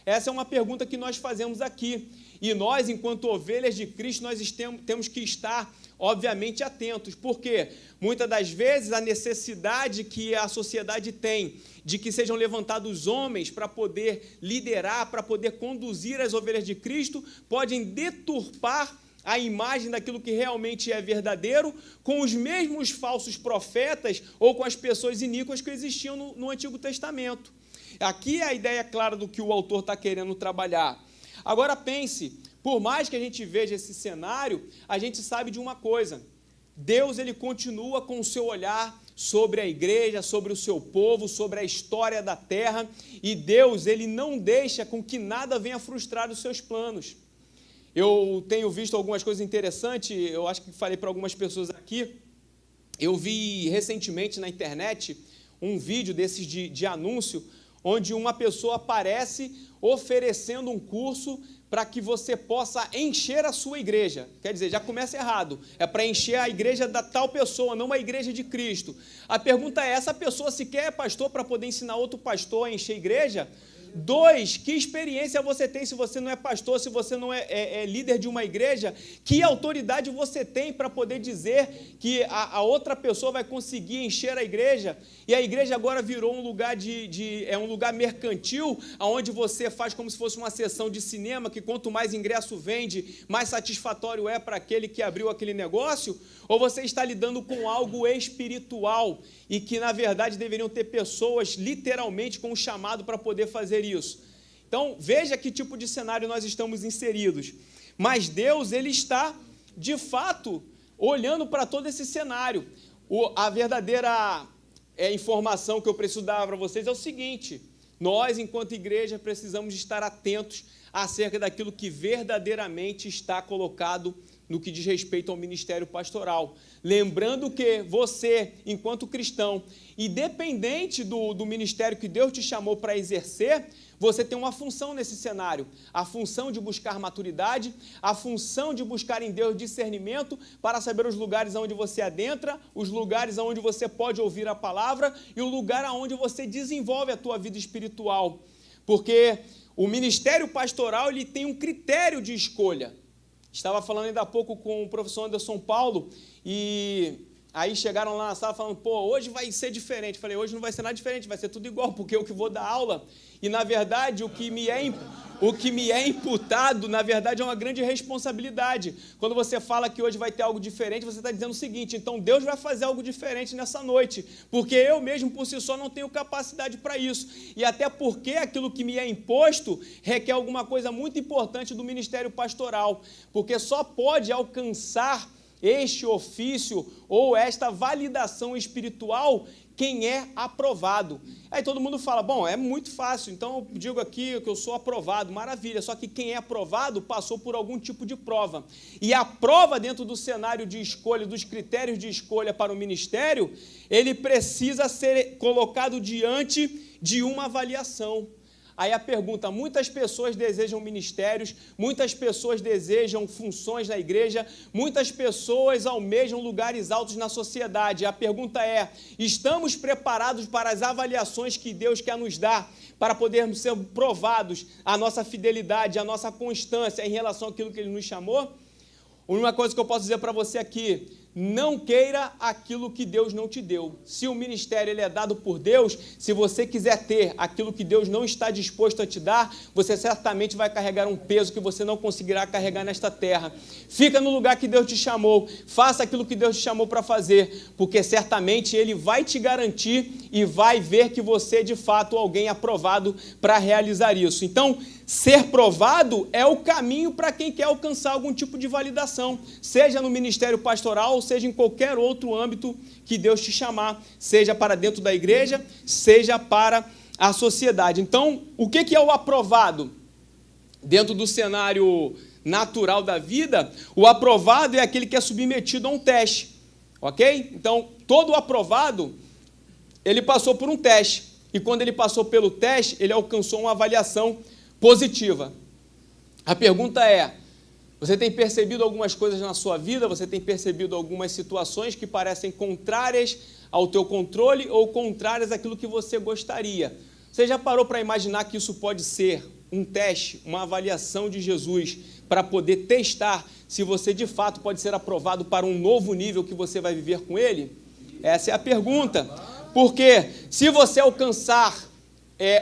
Essa é uma pergunta que nós fazemos aqui. E nós, enquanto ovelhas de Cristo, nós temos que estar, obviamente, atentos. Porque muitas das vezes a necessidade que a sociedade tem de que sejam levantados homens para poder liderar, para poder conduzir as ovelhas de Cristo, podem deturpar a imagem daquilo que realmente é verdadeiro com os mesmos falsos profetas ou com as pessoas iníquas que existiam no Antigo Testamento. Aqui é a ideia clara do que o autor está querendo trabalhar. Agora pense, por mais que a gente veja esse cenário, a gente sabe de uma coisa: Deus ele continua com o seu olhar sobre a igreja, sobre o seu povo, sobre a história da terra, e Deus ele não deixa com que nada venha frustrar os seus planos. Eu tenho visto algumas coisas interessantes, eu acho que falei para algumas pessoas aqui, eu vi recentemente na internet um vídeo desses de anúncio, onde uma pessoa aparece oferecendo um curso para que você possa encher a sua igreja. Quer dizer, já começa errado. É para encher a igreja da tal pessoa, não a igreja de Cristo. A pergunta é, essa pessoa sequer é pastor para poder ensinar outro pastor a encher a igreja? 2, que experiência você tem se você não é pastor, se você não é líder de uma igreja? Que autoridade você tem para poder dizer que a outra pessoa vai conseguir encher a igreja? E a igreja agora virou um lugar um lugar mercantil, onde você faz como se fosse uma sessão de cinema, que quanto mais ingresso vende, mais satisfatório é para aquele que abriu aquele negócio? Ou você está lidando com algo espiritual e que, na verdade, deveriam ter pessoas, literalmente, com um chamado para poder fazer isso? Então, veja que tipo de cenário nós estamos inseridos. Mas Deus, Ele está, de fato, olhando para todo esse cenário. A verdadeira informação que eu preciso dar para vocês é o seguinte: nós, enquanto igreja, precisamos estar atentos acerca daquilo que verdadeiramente está colocado no que diz respeito ao ministério pastoral. Lembrando que você, enquanto cristão, independente do ministério que Deus te chamou para exercer, você tem uma função nesse cenário, a função de buscar maturidade, a função de buscar em Deus discernimento para saber os lugares onde você adentra, os lugares onde você pode ouvir a palavra e o lugar onde você desenvolve a tua vida espiritual. Porque o ministério pastoral, ele tem um critério de escolha. Estava falando ainda há pouco com o professor Anderson Paulo e aí chegaram lá na sala falando, hoje vai ser diferente. Falei, hoje não vai ser nada diferente, vai ser tudo igual, porque eu que vou dar aula. E, na verdade, o que me é imputado, na verdade, é uma grande responsabilidade. Quando você fala que hoje vai ter algo diferente, você está dizendo o seguinte: então Deus vai fazer algo diferente nessa noite, porque eu mesmo, por si só, não tenho capacidade para isso. E até porque aquilo que me é imposto requer alguma coisa muito importante do ministério pastoral, porque só pode alcançar este ofício ou esta validação espiritual quem é aprovado. Aí todo mundo fala, é muito fácil, então eu digo aqui que eu sou aprovado, maravilha, só que quem é aprovado passou por algum tipo de prova. E a prova dentro do cenário de escolha, dos critérios de escolha para o ministério, ele precisa ser colocado diante de uma avaliação. Aí a pergunta, muitas pessoas desejam ministérios, muitas pessoas desejam funções na igreja, muitas pessoas almejam lugares altos na sociedade. A pergunta é, estamos preparados para as avaliações que Deus quer nos dar, para podermos ser provados a nossa fidelidade, a nossa constância em relação àquilo que Ele nos chamou? Uma coisa que eu posso dizer para você aqui, não queira aquilo que Deus não te deu. Se o ministério ele é dado por Deus, se você quiser ter aquilo que Deus não está disposto a te dar, você certamente vai carregar um peso que você não conseguirá carregar nesta terra. Fica no lugar que Deus te chamou, faça aquilo que Deus te chamou para fazer, porque certamente Ele vai te garantir e vai ver que você é de fato alguém aprovado para realizar isso. Então, ser provado é o caminho para quem quer alcançar algum tipo de validação, seja no ministério pastoral, ou seja em qualquer outro âmbito que Deus te chamar, seja para dentro da igreja, seja para a sociedade. Então, o que é o aprovado? Dentro do cenário natural da vida, o aprovado é aquele que é submetido a um teste, ok? Então, todo aprovado, ele passou por um teste, e quando ele passou pelo teste, ele alcançou uma avaliação positiva. A pergunta é, você tem percebido algumas coisas na sua vida, você tem percebido algumas situações que parecem contrárias ao teu controle ou contrárias àquilo que você gostaria? Você já parou para imaginar que isso pode ser um teste, uma avaliação de Jesus para poder testar se você de fato pode ser aprovado para um novo nível que você vai viver com Ele? Essa é a pergunta. Porque se você alcançar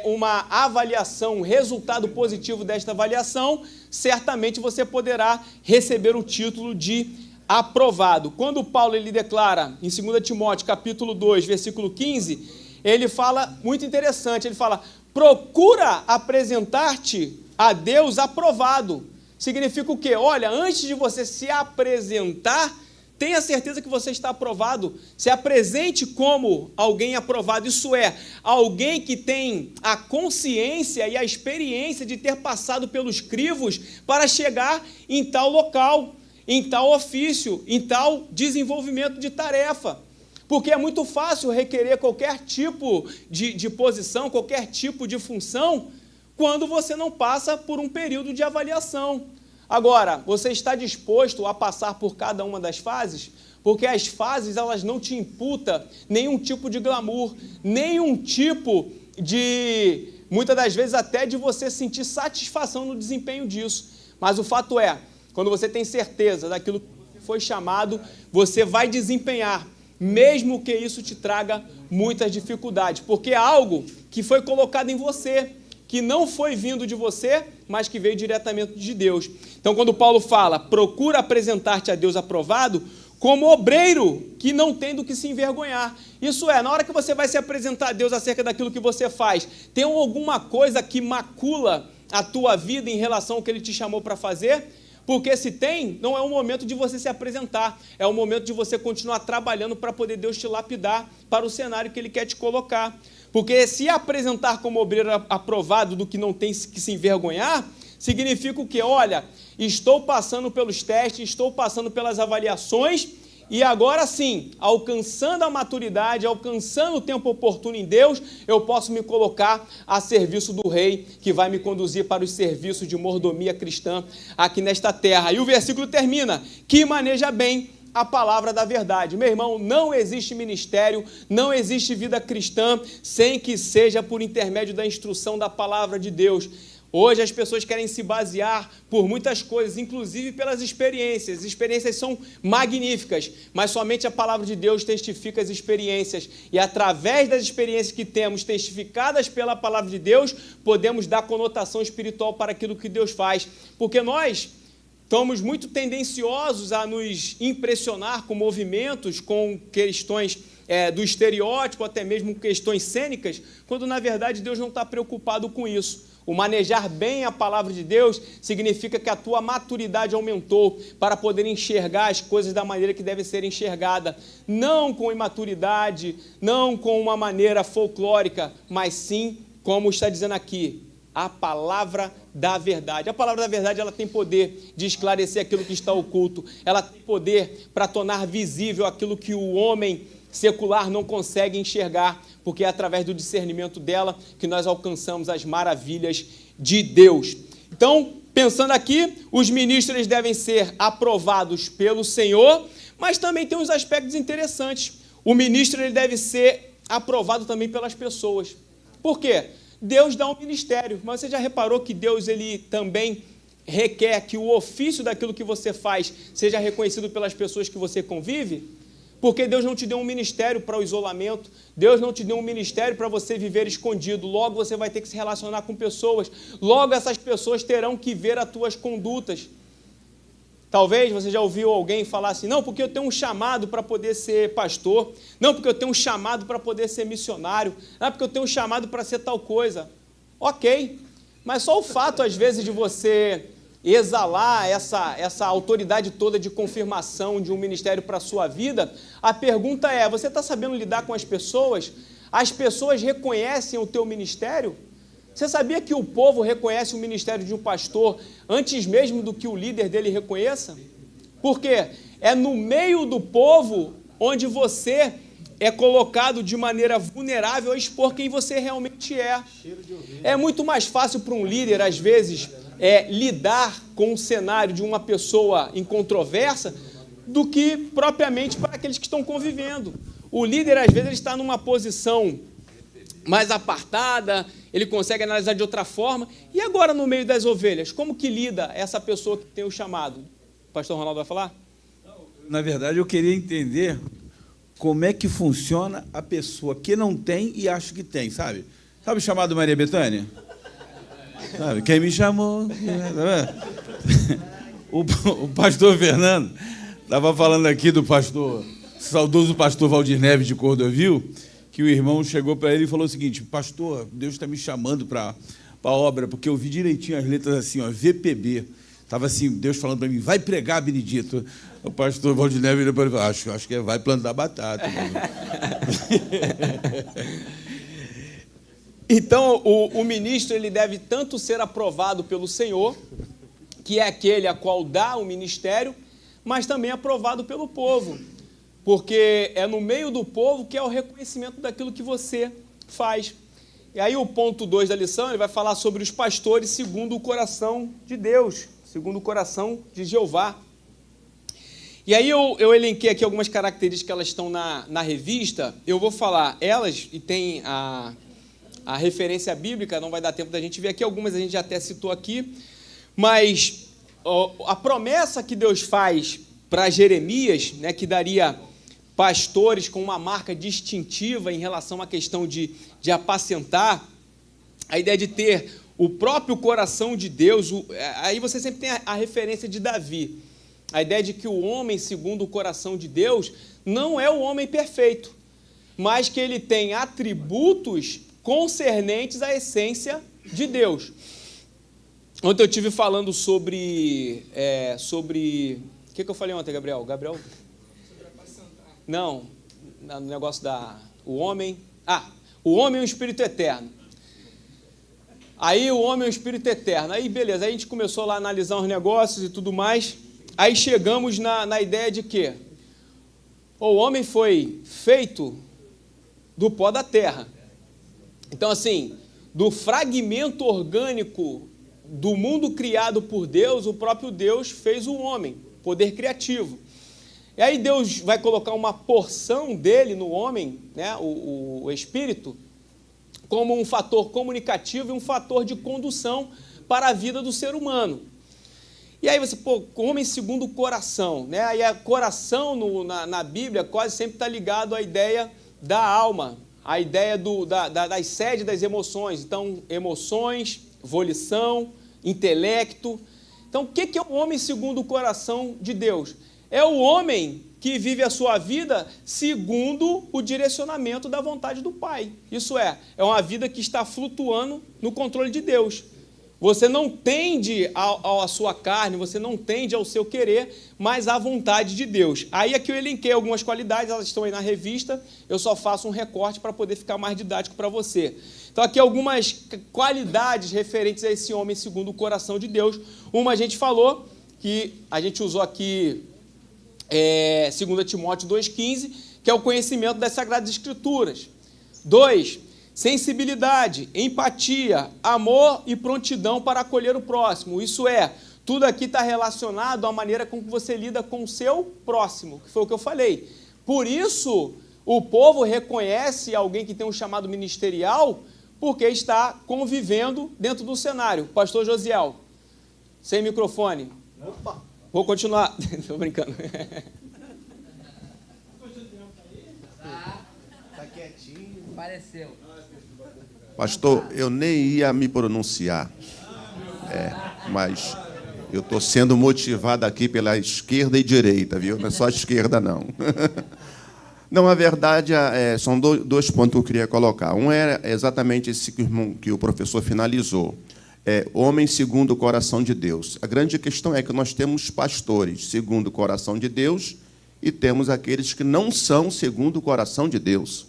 uma avaliação, um resultado positivo desta avaliação, certamente você poderá receber o título de aprovado. Quando Paulo ele declara em 2 Timóteo capítulo 2, versículo 15, ele fala muito interessante, ele fala, procura apresentar-te a Deus aprovado. Significa o quê? Olha, antes de você se apresentar, tenha certeza que você está aprovado. Se apresente como alguém aprovado. Isso é, alguém que tem a consciência e a experiência de ter passado pelos crivos para chegar em tal local, em tal ofício, em tal desenvolvimento de tarefa. Porque é muito fácil requerer qualquer tipo de posição, qualquer tipo de função, quando você não passa por um período de avaliação. Agora, você está disposto a passar por cada uma das fases? Porque as fases, elas não te imputam nenhum tipo de glamour, nenhum tipo de muitas das vezes até de você sentir satisfação no desempenho disso. Mas o fato é, quando você tem certeza daquilo que foi chamado, você vai desempenhar, mesmo que isso te traga muitas dificuldades, porque é algo que foi colocado em você, que não foi vindo de você, mas que veio diretamente de Deus. Então, quando Paulo fala, procura apresentar-te a Deus aprovado, como obreiro que não tem do que se envergonhar. Isso é, na hora que você vai se apresentar a Deus acerca daquilo que você faz, tem alguma coisa que macula a tua vida em relação ao que Ele te chamou para fazer? Porque se tem, não é o momento de você se apresentar, é o momento de você continuar trabalhando para poder Deus te lapidar para o cenário que Ele quer te colocar. Porque se apresentar como obreiro aprovado do que não tem que se envergonhar, significa o quê? Olha, estou passando pelos testes, estou passando pelas avaliações e agora sim, alcançando a maturidade, alcançando o tempo oportuno em Deus, eu posso me colocar a serviço do Rei, que vai me conduzir para os serviços de mordomia cristã aqui nesta terra. E o versículo termina, que maneja bem a palavra da verdade. Meu irmão, não existe ministério, não existe vida cristã sem que seja por intermédio da instrução da palavra de Deus. Hoje as pessoas querem se basear por muitas coisas, inclusive pelas experiências. As experiências são magníficas, mas somente a palavra de Deus testifica as experiências. E através das experiências que temos testificadas pela palavra de Deus, podemos dar conotação espiritual para aquilo que Deus faz. Porque nós estamos muito tendenciosos a nos impressionar com movimentos, com questões do estereótipo, até mesmo questões cênicas, quando na verdade Deus não está preocupado com isso. O manejar bem a palavra de Deus significa que a tua maturidade aumentou para poder enxergar as coisas da maneira que deve ser enxergada, não com imaturidade, não com uma maneira folclórica, mas sim, como está dizendo aqui, a palavra da verdade. A palavra da verdade, ela tem poder de esclarecer aquilo que está oculto, ela tem poder para tornar visível aquilo que o homem secular não consegue enxergar, porque é através do discernimento dela que nós alcançamos as maravilhas de Deus. Então, pensando aqui, os ministros eles devem ser aprovados pelo Senhor, mas também tem uns aspectos interessantes. O ministro ele deve ser aprovado também pelas pessoas. Por quê? Deus dá um ministério, mas você já reparou que Deus ele também requer que o ofício daquilo que você faz seja reconhecido pelas pessoas que você convive? Porque Deus não te deu um ministério para o isolamento, Deus não te deu um ministério para você viver escondido, logo você vai ter que se relacionar com pessoas, logo essas pessoas terão que ver as tuas condutas. Talvez você já ouviu alguém falar assim, não, porque eu tenho um chamado para poder ser pastor, não, porque eu tenho um chamado para poder ser missionário, não, porque eu tenho um chamado para ser tal coisa. Ok, mas só o fato, às vezes, de você exalar essa autoridade toda de confirmação de um ministério para a sua vida, a pergunta é, você está sabendo lidar com as pessoas? As pessoas reconhecem o teu ministério? Você sabia que o povo reconhece o ministério de um pastor antes mesmo do que o líder dele reconheça? Por quê? É no meio do povo onde você é colocado de maneira vulnerável a expor quem você realmente é. É muito mais fácil para um líder, às vezes, lidar com o cenário de uma pessoa incontroversa do que propriamente para aqueles que estão convivendo. O líder, às vezes, ele está numa posição mais apartada, ele consegue analisar de outra forma. E agora, no meio das ovelhas, como que lida essa pessoa que tem o chamado? O pastor Ronaldo vai falar? Na verdade, eu queria entender como é que funciona a pessoa que não tem e acha que tem, sabe? Sabe o chamado Maria Bethânia? Sabe? Quem me chamou? O pastor Fernando estava falando aqui do saudoso pastor Valdir Neves de Cordovil, que o irmão chegou para ele e falou o seguinte, pastor, Deus está me chamando para a obra, porque eu vi direitinho as letras assim, ó, VPB. Estava assim, Deus falando para mim, vai pregar, Benedito. O pastor Valdir Neves falou, acho que vai plantar batata. Então, o ministro ele deve tanto ser aprovado pelo Senhor, que é aquele a qual dá o ministério, mas também aprovado pelo povo, porque é no meio do povo que é o reconhecimento daquilo que você faz. E aí o ponto 2 da lição, ele vai falar sobre os pastores segundo o coração de Deus, segundo o coração de Jeová. E aí eu elenquei aqui algumas características que elas estão na revista, eu vou falar elas, e tem a referência bíblica, não vai dar tempo da gente ver aqui, algumas a gente já até citou aqui, mas a promessa que Deus faz para Jeremias, né, que daria pastores com uma marca distintiva em relação à questão de apacentar, a ideia de ter o próprio coração de Deus, aí você sempre tem a referência de Davi, a ideia de que o homem segundo o coração de Deus não é o homem perfeito, mas que ele tem atributos concernentes à essência de Deus. Ontem eu estive falando sobre... O que eu falei ontem, Gabriel? Sobre apacentar. Não, no negócio o homem e o espírito eterno. Aí o homem e o espírito eterno. Aí beleza, aí a gente começou lá a analisar os negócios e tudo mais. Aí chegamos na ideia de que o homem foi feito do pó da terra. Então, assim, do fragmento orgânico do mundo criado por Deus, o próprio Deus fez o homem, poder criativo. E aí Deus vai colocar uma porção dele no homem, né, o espírito, como um fator comunicativo e um fator de condução para a vida do ser humano. E aí você, homem segundo o coração, né? Aí a coração na Bíblia quase sempre está ligado à ideia da alma, à ideia das sedes das emoções. Então, emoções, volição, intelecto. Então, o que é o homem segundo o coração de Deus? É o homem que vive a sua vida segundo o direcionamento da vontade do Pai. Isso é uma vida que está flutuando no controle de Deus. Você não tende à sua carne, você não tende ao seu querer, mas à vontade de Deus. Aí aqui eu elenquei algumas qualidades, elas estão aí na revista, eu só faço um recorte para poder ficar mais didático para você. Então aqui algumas qualidades referentes a esse homem segundo o coração de Deus. Uma a gente falou, que a gente usou aqui 2 Timóteo 2,15, que é o conhecimento das Sagradas Escrituras. 2, sensibilidade, empatia, amor e prontidão para acolher o próximo. Isso é, tudo aqui está relacionado à maneira com que você lida com o seu próximo, que foi o que eu falei. Por isso, o povo reconhece alguém que tem um chamado ministerial, porque está convivendo dentro do cenário. Pastor Josiel, sem microfone. Opa! Vou continuar. Estou brincando. Tá quietinho. Pareceu. Pastor, eu nem ia me pronunciar, mas eu estou sendo motivado aqui pela esquerda e direita, viu? Não é só a esquerda, não. Não, a verdade, são dois pontos que eu queria colocar. Um é exatamente esse que o professor finalizou. Homem segundo o coração de Deus. A grande questão é que nós temos pastores segundo o coração de Deus e temos aqueles que não são segundo o coração de Deus.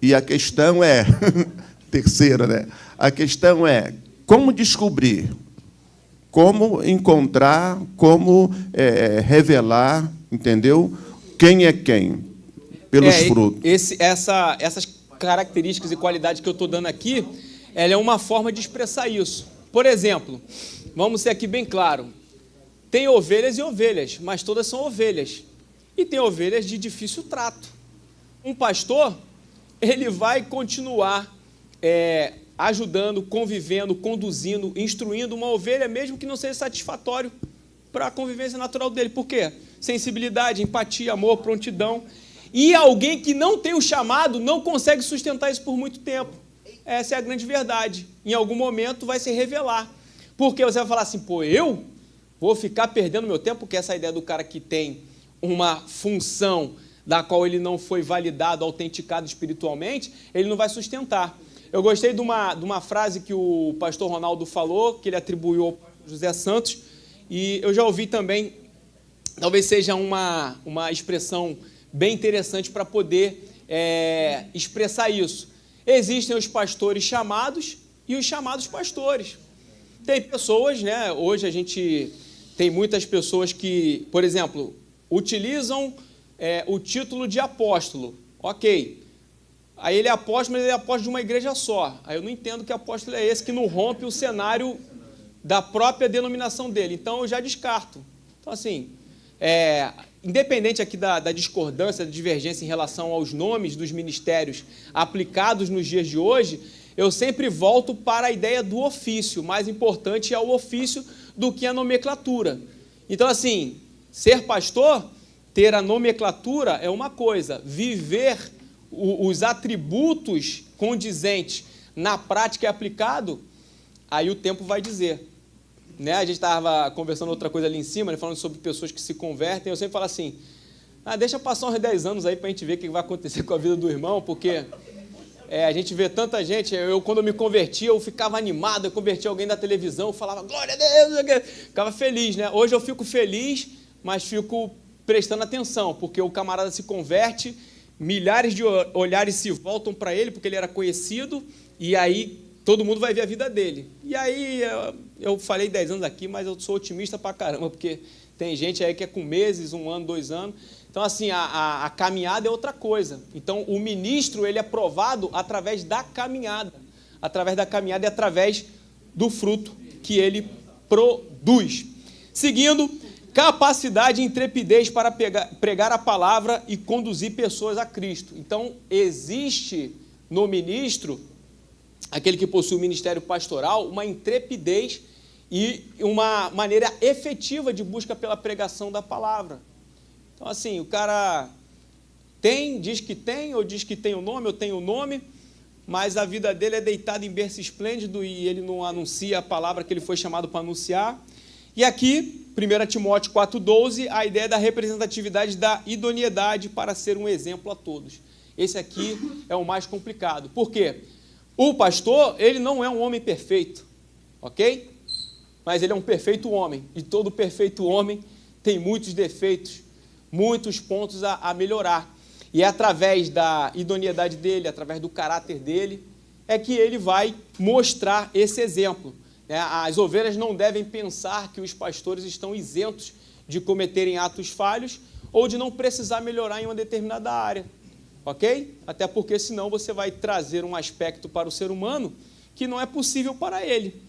E a questão é... terceira, né? A questão é como descobrir, como encontrar, como revelar, entendeu? Quem é quem? Pelos frutos. Essas características e qualidades que eu estou dando aqui, ela é uma forma de expressar isso. Por exemplo, vamos ser aqui bem claro, tem ovelhas e ovelhas, mas todas são ovelhas. E tem ovelhas de difícil trato. Um pastor, ele vai continuar ajudando, convivendo, conduzindo, instruindo uma ovelha, mesmo que não seja satisfatório para a convivência natural dele. Por quê? Sensibilidade, empatia, amor, prontidão. E alguém que não tem o chamado não consegue sustentar isso por muito tempo. Essa é a grande verdade. Em algum momento vai se revelar. Porque você vai falar assim, eu vou ficar perdendo meu tempo, porque essa ideia do cara que tem uma função da qual ele não foi validado, autenticado espiritualmente, ele não vai sustentar. Eu gostei de uma frase que o pastor Ronaldo falou, que ele atribuiu ao José Santos, e eu já ouvi também, talvez seja uma expressão bem interessante para poder expressar isso. Existem os pastores chamados e os chamados pastores. Tem pessoas, né? Hoje a gente tem muitas pessoas que, por exemplo, utilizam o título de apóstolo. Ok. Aí ele é apóstolo, mas ele é apóstolo de uma igreja só. Aí eu não entendo que apóstolo é esse que não rompe o cenário da própria denominação dele. Então eu já descarto. Então, assim, independente aqui da discordância, da divergência em relação aos nomes dos ministérios aplicados nos dias de hoje, eu sempre volto para a ideia do ofício. Mais importante é o ofício do que a nomenclatura. Então, assim, ser pastor, ter a nomenclatura é uma coisa, viver os atributos condizentes na prática e aplicado, aí o tempo vai dizer. Né? A gente estava conversando outra coisa ali em cima, né, falando sobre pessoas que se convertem. Eu sempre falo assim, deixa passar uns 10 anos aí para a gente ver o que vai acontecer com a vida do irmão, porque a gente vê tanta gente. Quando eu me converti, eu ficava animado, eu converti alguém da televisão, eu falava, glória a Deus, ficava feliz. Né? Hoje eu fico feliz, mas fico prestando atenção, porque o camarada se converte, milhares de olhares se voltam para ele, porque ele era conhecido, e aí todo mundo vai ver a vida dele. E aí, eu falei 10 anos aqui, mas eu sou otimista pra caramba, porque tem gente aí que é com meses, 1 ano, 2 anos. Então, assim, a caminhada é outra coisa. Então, o ministro, ele é provado através da caminhada. Através da caminhada e através do fruto que ele produz. Seguindo, capacidade e intrepidez para pregar a palavra e conduzir pessoas a Cristo. Então, existe no ministro, aquele que possui o ministério pastoral, uma intrepidez e uma maneira efetiva de busca pela pregação da palavra. Então, assim, o cara diz que tem, ou diz que tem o nome, ou tem o nome, mas a vida dele é deitada em berço esplêndido e ele não anuncia a palavra que ele foi chamado para anunciar. E aqui, 1 Timóteo 4,12, a ideia da representatividade da idoneidade para ser um exemplo a todos. Esse aqui é o mais complicado. Por quê? O pastor, ele não é um homem perfeito, ok? Mas ele é um perfeito homem, e todo perfeito homem tem muitos defeitos, muitos pontos a melhorar. E é através da idoneidade dele, através do caráter dele, é que ele vai mostrar esse exemplo. As ovelhas não devem pensar que os pastores estão isentos de cometerem atos falhos ou de não precisar melhorar em uma determinada área. Ok? Até porque senão você vai trazer um aspecto para o ser humano que não é possível para ele.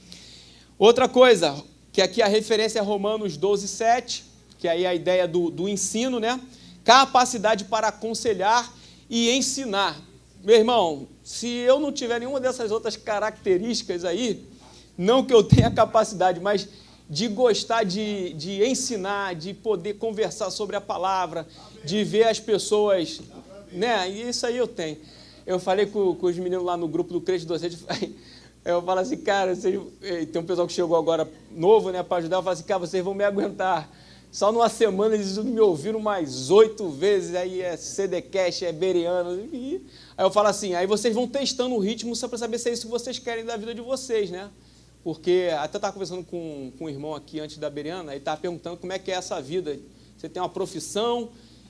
Outra coisa, que aqui a referência é Romanos 12:7, que aí é a ideia do ensino, né? Capacidade para aconselhar e ensinar. Meu irmão, se eu não tiver nenhuma dessas outras características aí, não que eu tenha capacidade, mas de gostar de ensinar, de poder conversar sobre a palavra, de ver as pessoas, né? E isso aí eu tenho. Eu falei com os meninos lá no grupo do Crente Docente, eu falo assim, cara, tem um pessoal que chegou agora novo, né, para ajudar, eu falo assim, cara, vocês vão me aguentar. Só numa semana eles me ouviram mais 8 vezes, aí é CDcast, é Bereano, aí eu falo assim, aí vocês vão testando o ritmo só para saber se é isso que vocês querem da vida de vocês, né? Porque até estava conversando com um irmão aqui antes da Bereana, ele estava perguntando como é que é essa vida. Você tem uma profissão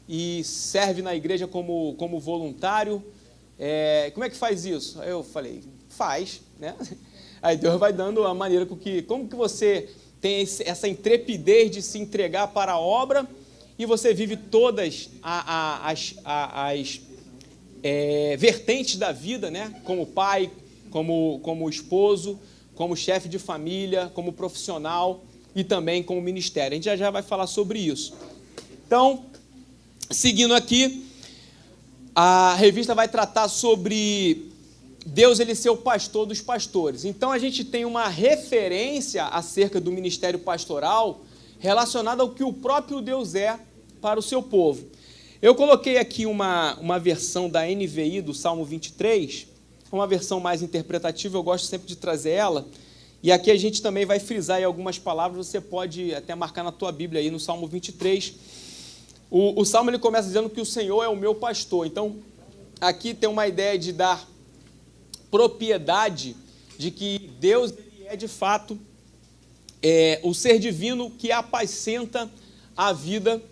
e serve na igreja como voluntário, como é que faz isso? Aí eu falei, faz, né? Aí Deus vai dando a maneira como que você tem essa intrepidez de se entregar para a obra e você vive todas as vertentes da vida, né? Como pai, como esposo, como chefe de família, como profissional e também como ministério. A gente já vai falar sobre isso. Então, seguindo aqui, a revista vai tratar sobre Deus, ele ser o pastor dos pastores. Então, a gente tem uma referência acerca do ministério pastoral relacionada ao que o próprio Deus é para o seu povo. Eu coloquei aqui uma versão da NVI do Salmo 23, uma versão mais interpretativa, eu gosto sempre de trazer ela, e aqui a gente também vai frisar aí algumas palavras, você pode até marcar na tua Bíblia aí no Salmo 23. O Salmo ele começa dizendo que o Senhor é o meu pastor, então aqui tem uma ideia de dar propriedade de que Deus ele é de fato o ser divino que apacenta a vida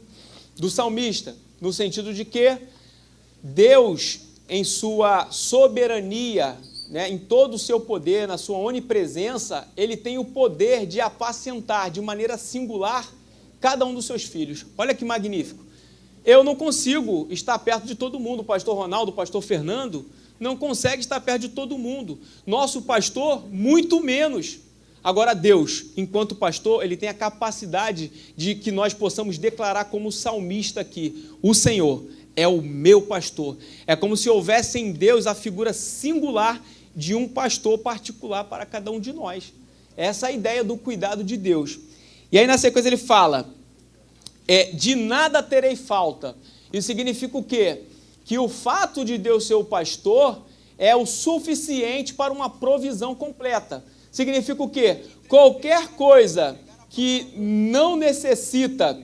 do salmista, no sentido de que Deus, em sua soberania, né, em todo o seu poder, na sua onipresença, ele tem o poder de apacentar de maneira singular cada um dos seus filhos. Olha que magnífico. Eu não consigo estar perto de todo mundo. O pastor Ronaldo, o pastor Fernando, não consegue estar perto de todo mundo. Nosso pastor, muito menos. Agora Deus, enquanto pastor, ele tem a capacidade de que nós possamos declarar como salmista aqui, o Senhor é o meu pastor. É como se houvesse em Deus a figura singular de um pastor particular para cada um de nós. Essa é a ideia do cuidado de Deus. E aí na sequência ele fala, de nada terei falta. Isso significa o quê? Que o fato de Deus ser o pastor é o suficiente para uma provisão completa. Significa o quê? Qualquer coisa que não necessita,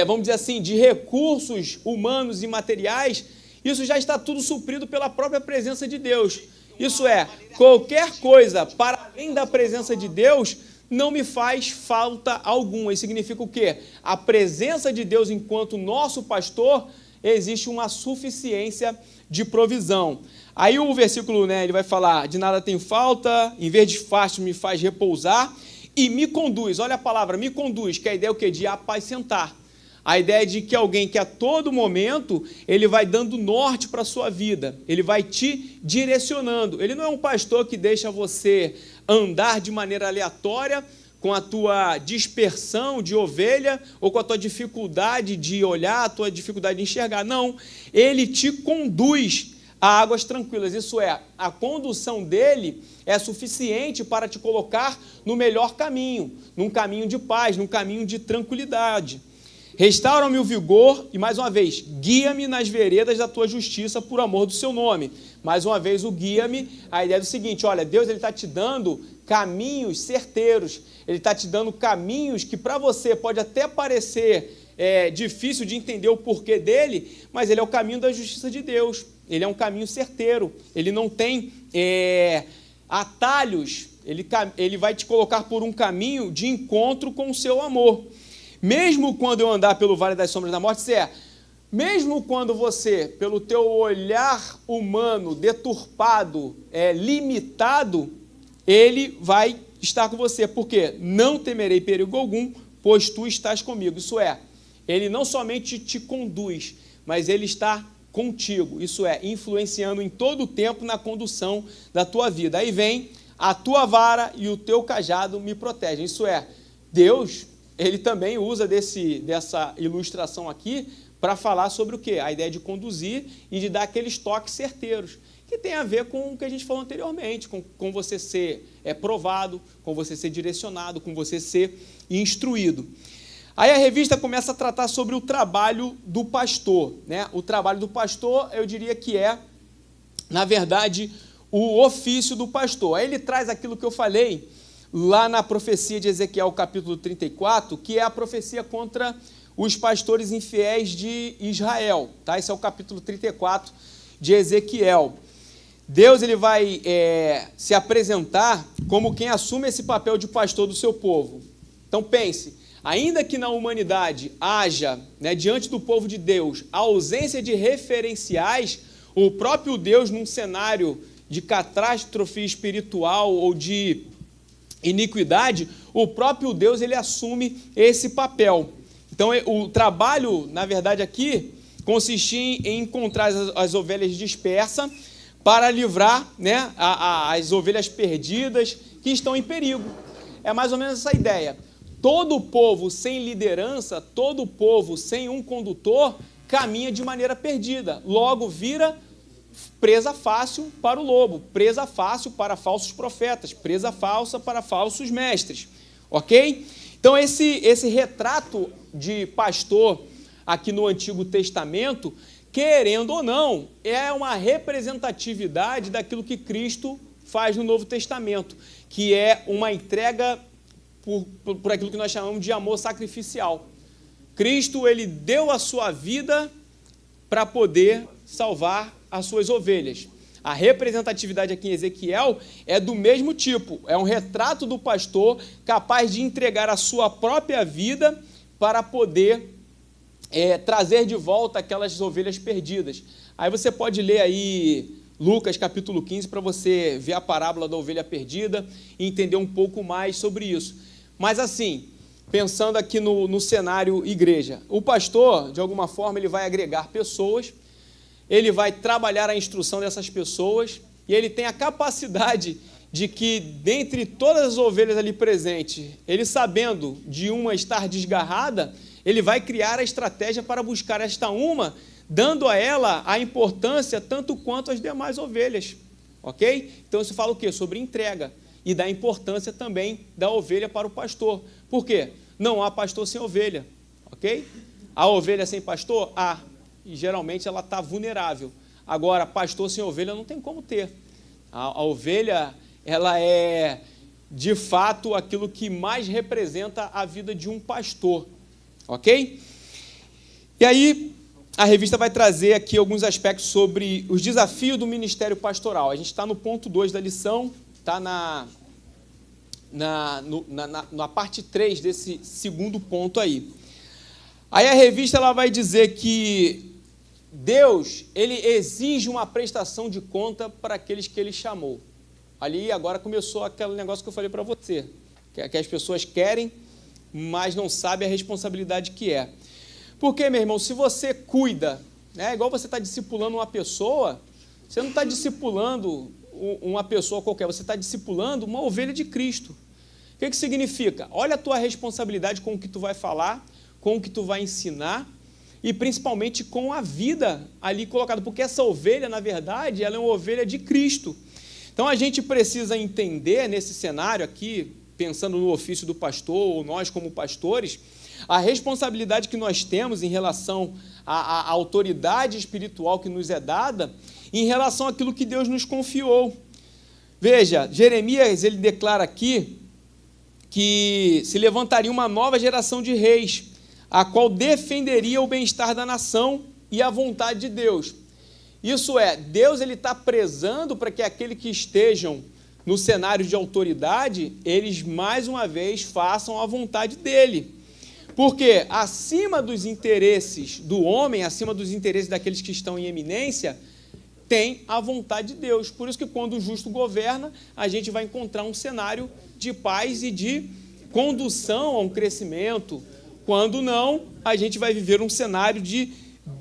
vamos dizer assim, de recursos humanos e materiais, isso já está tudo suprido pela própria presença de Deus. Isso é, qualquer coisa para além da presença de Deus não me faz falta alguma. Isso significa o quê? A presença de Deus enquanto nosso pastor, existe uma suficiência de provisão. Aí o versículo, ele vai falar, de nada tenho falta, em vez de fácil me faz repousar e me conduz. Olha a palavra, me conduz, que a ideia é o quê? De apacentar. A ideia é de que alguém que a todo momento, ele vai dando norte para a sua vida, ele vai te direcionando. Ele não é um pastor que deixa você andar de maneira aleatória, com a tua dispersão de ovelha, ou com a tua dificuldade de olhar, a tua dificuldade de enxergar. Não, ele te conduz a águas tranquilas. Isso é, a condução dele é suficiente para te colocar no melhor caminho, num caminho de paz, num caminho de tranquilidade. Restaura-me o vigor e, mais uma vez, guia-me nas veredas da tua justiça por amor do seu nome. Mais uma vez, o guia-me, a ideia é do seguinte, olha, Deus está te dando caminhos certeiros, Ele está te dando caminhos que para você pode até parecer difícil de entender o porquê dele, mas ele é o caminho da justiça de Deus, ele é um caminho certeiro, ele não tem atalhos, ele vai te colocar por um caminho de encontro com o seu amor. Mesmo quando eu andar pelo vale das sombras da morte, mesmo quando você, pelo teu olhar humano, deturpado, limitado, ele vai estar com você, porque não temerei perigo algum, pois tu estás comigo. Isso é, ele não somente te conduz, mas ele está contigo, isso é, influenciando em todo o tempo na condução da tua vida. Aí vem, a tua vara e o teu cajado me protegem. Isso é, Deus, ele também usa dessa ilustração aqui para falar sobre o quê? A ideia de conduzir e de dar aqueles toques certeiros, que tem a ver com o que a gente falou anteriormente, com você ser provado, com você ser direcionado, com você ser instruído. Aí a revista começa a tratar sobre o trabalho do pastor, né? O trabalho do pastor, eu diria que na verdade, o ofício do pastor. Aí ele traz aquilo que eu falei lá na profecia de Ezequiel, capítulo 34, que é a profecia contra os pastores infiéis de Israel. Tá? Esse é o capítulo 34 de Ezequiel. Deus ele vai se apresentar como quem assume esse papel de pastor do seu povo. Então pense, ainda que na humanidade haja, diante do povo de Deus, a ausência de referenciais, o próprio Deus, num cenário de catástrofe espiritual ou de iniquidade, o próprio Deus ele assume esse papel. Então, o trabalho, na verdade, aqui, consistia em encontrar as ovelhas dispersas para livrar as ovelhas perdidas que estão em perigo. É mais ou menos essa ideia. Todo povo sem liderança, todo povo sem um condutor, caminha de maneira perdida. Logo, vira presa fácil para o lobo, presa fácil para falsos profetas, presa falsa para falsos mestres. Ok? Então, esse retrato de pastor aqui no Antigo Testamento, querendo ou não, é uma representatividade daquilo que Cristo faz no Novo Testamento, que é uma entrega por aquilo que nós chamamos de amor sacrificial. Cristo, ele deu a sua vida para poder salvar as suas ovelhas. A representatividade aqui em Ezequiel é do mesmo tipo, é um retrato do pastor capaz de entregar a sua própria vida para poder trazer de volta aquelas ovelhas perdidas. Aí você pode ler aí Lucas capítulo 15 para você ver a parábola da ovelha perdida e entender um pouco mais sobre isso. Mas assim, pensando aqui no cenário igreja, o pastor, de alguma forma, ele vai agregar pessoas, ele vai trabalhar a instrução dessas pessoas e ele tem a capacidade de que, dentre todas as ovelhas ali presentes, ele sabendo de uma estar desgarrada, ele vai criar a estratégia para buscar esta uma, dando a ela a importância tanto quanto as demais ovelhas, ok? Então isso fala o quê? Sobre entrega e da importância também da ovelha para o pastor. Por quê? Não há pastor sem ovelha, ok? Há ovelha sem pastor? Há, e geralmente ela está vulnerável. Agora, pastor sem ovelha não tem como ter. A ovelha, ela é, de fato, aquilo que mais representa a vida de um pastor, ok? E aí, a revista vai trazer aqui alguns aspectos sobre os desafios do ministério pastoral. A gente está no ponto 2 da lição, está na parte 3 desse segundo ponto aí. Aí a revista ela vai dizer que Deus, ele exige uma prestação de conta para aqueles que ele chamou. Ali agora começou aquele negócio que eu falei para você, que as pessoas querem, mas não sabem a responsabilidade que é. Porque, meu irmão, se você cuida, né, igual você está discipulando uma pessoa, você não está discipulando uma pessoa qualquer, você está discipulando uma ovelha de Cristo. O que significa? Olha a tua responsabilidade com o que tu vai falar, com o que tu vai ensinar, e principalmente com a vida ali colocada, porque essa ovelha, na verdade, ela é uma ovelha de Cristo. Então, a gente precisa entender, nesse cenário aqui, pensando no ofício do pastor, ou nós como pastores, a responsabilidade que nós temos em relação à autoridade espiritual que nos é dada, em relação àquilo que Deus nos confiou. Veja, Jeremias, ele declara aqui que se levantaria uma nova geração de reis, a qual defenderia o bem-estar da nação e a vontade de Deus. Isso é, Deus está prezando para que aqueles que estejam no cenário de autoridade, eles mais uma vez façam a vontade dele. Porque acima dos interesses do homem, acima dos interesses daqueles que estão em eminência, tem a vontade de Deus. Por isso que quando o justo governa, a gente vai encontrar um cenário de paz e de condução a um crescimento. Quando não, a gente vai viver um cenário de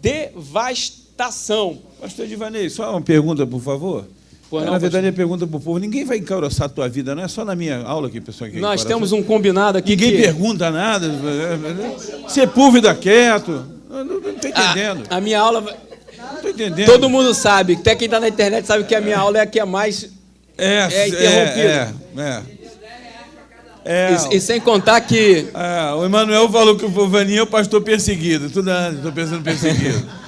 devastação. Pastor Divanei, só uma pergunta, por favor. Na verdade, é pergunta para o povo. Ninguém vai encaroçar a tua vida, não é só na minha aula que o pessoal quer. Nós temos um combinado aqui. Ninguém pergunta nada. Ser púlvida quieto. Não estou entendendo. A minha aula... Não estou entendendo. Todo mundo sabe, até quem está na internet sabe que a minha aula é a que é mais interrompida. E sem contar que... o Emanuel falou que o Vaninho é o pastor perseguido. Estou pensando perseguido.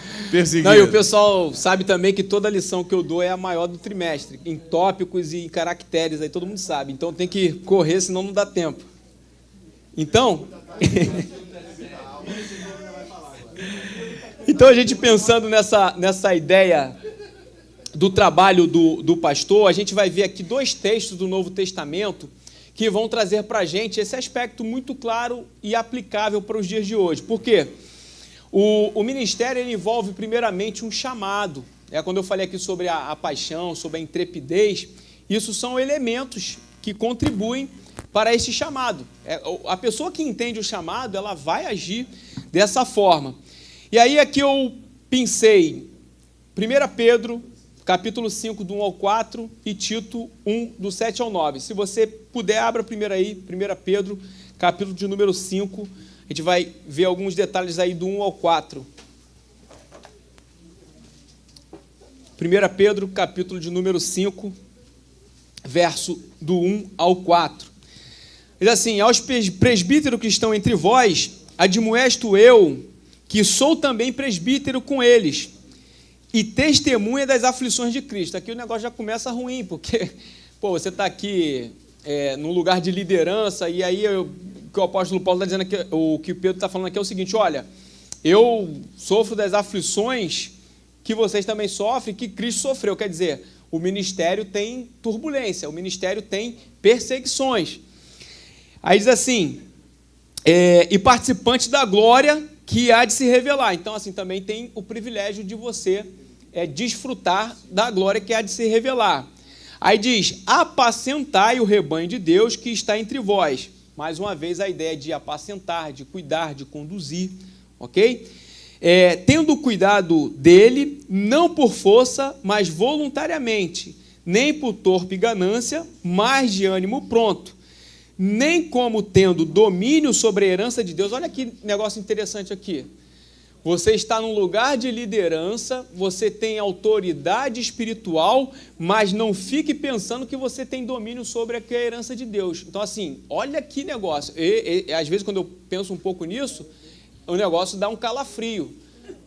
Não, e o pessoal sabe também que toda lição que eu dou é a maior do trimestre, em tópicos e em caracteres, aí todo mundo sabe. Então tem que correr, senão não dá tempo. Então... Então a gente pensando nessa ideia do trabalho do pastor, a gente vai ver aqui 2 textos do Novo Testamento que vão trazer para a gente esse aspecto muito claro e aplicável para os dias de hoje. Por quê? O ministério ele envolve primeiramente um chamado. Quando eu falei aqui sobre a paixão, sobre a intrepidez, isso são elementos que contribuem para esse chamado. A pessoa que entende o chamado, ela vai agir dessa forma. E aí aqui eu pensei 1 Pedro, capítulo 5, do 1 ao 4, e Tito 1, do 7 ao 9. Se você puder, abra primeiro aí, 1 Pedro, capítulo de número 5, a gente vai ver alguns detalhes aí do 1 ao 4. 1 Pedro, capítulo de número 5, verso do 1 ao 4. Diz assim: aos presbíteros que estão entre vós, admoesto eu, que sou também presbítero com eles, e testemunha das aflições de Cristo. Aqui o negócio já começa ruim, porque você está aqui num lugar de liderança, e aí o que o apóstolo Paulo está dizendo aqui, o que o Pedro está falando aqui é o seguinte: olha, eu sofro das aflições que vocês também sofrem, que Cristo sofreu. Quer dizer, o ministério tem turbulência, o ministério tem perseguições. Aí diz assim, e participante da glória que há de se revelar. Então, assim, também tem o privilégio de você desfrutar da glória que há de se revelar. Aí diz, apacentai o rebanho de Deus que está entre vós. Mais uma vez, a ideia de apacentar, de cuidar, de conduzir, ok? Tendo cuidado dele, não por força, mas voluntariamente, nem por torpe ganância, mas de ânimo pronto, nem como tendo domínio sobre a herança de Deus. Olha que negócio interessante aqui. Você está num lugar de liderança, você tem autoridade espiritual, mas não fique pensando que você tem domínio sobre a herança de Deus. Então, assim, olha que negócio. Às vezes, quando eu penso um pouco nisso, o negócio dá um calafrio.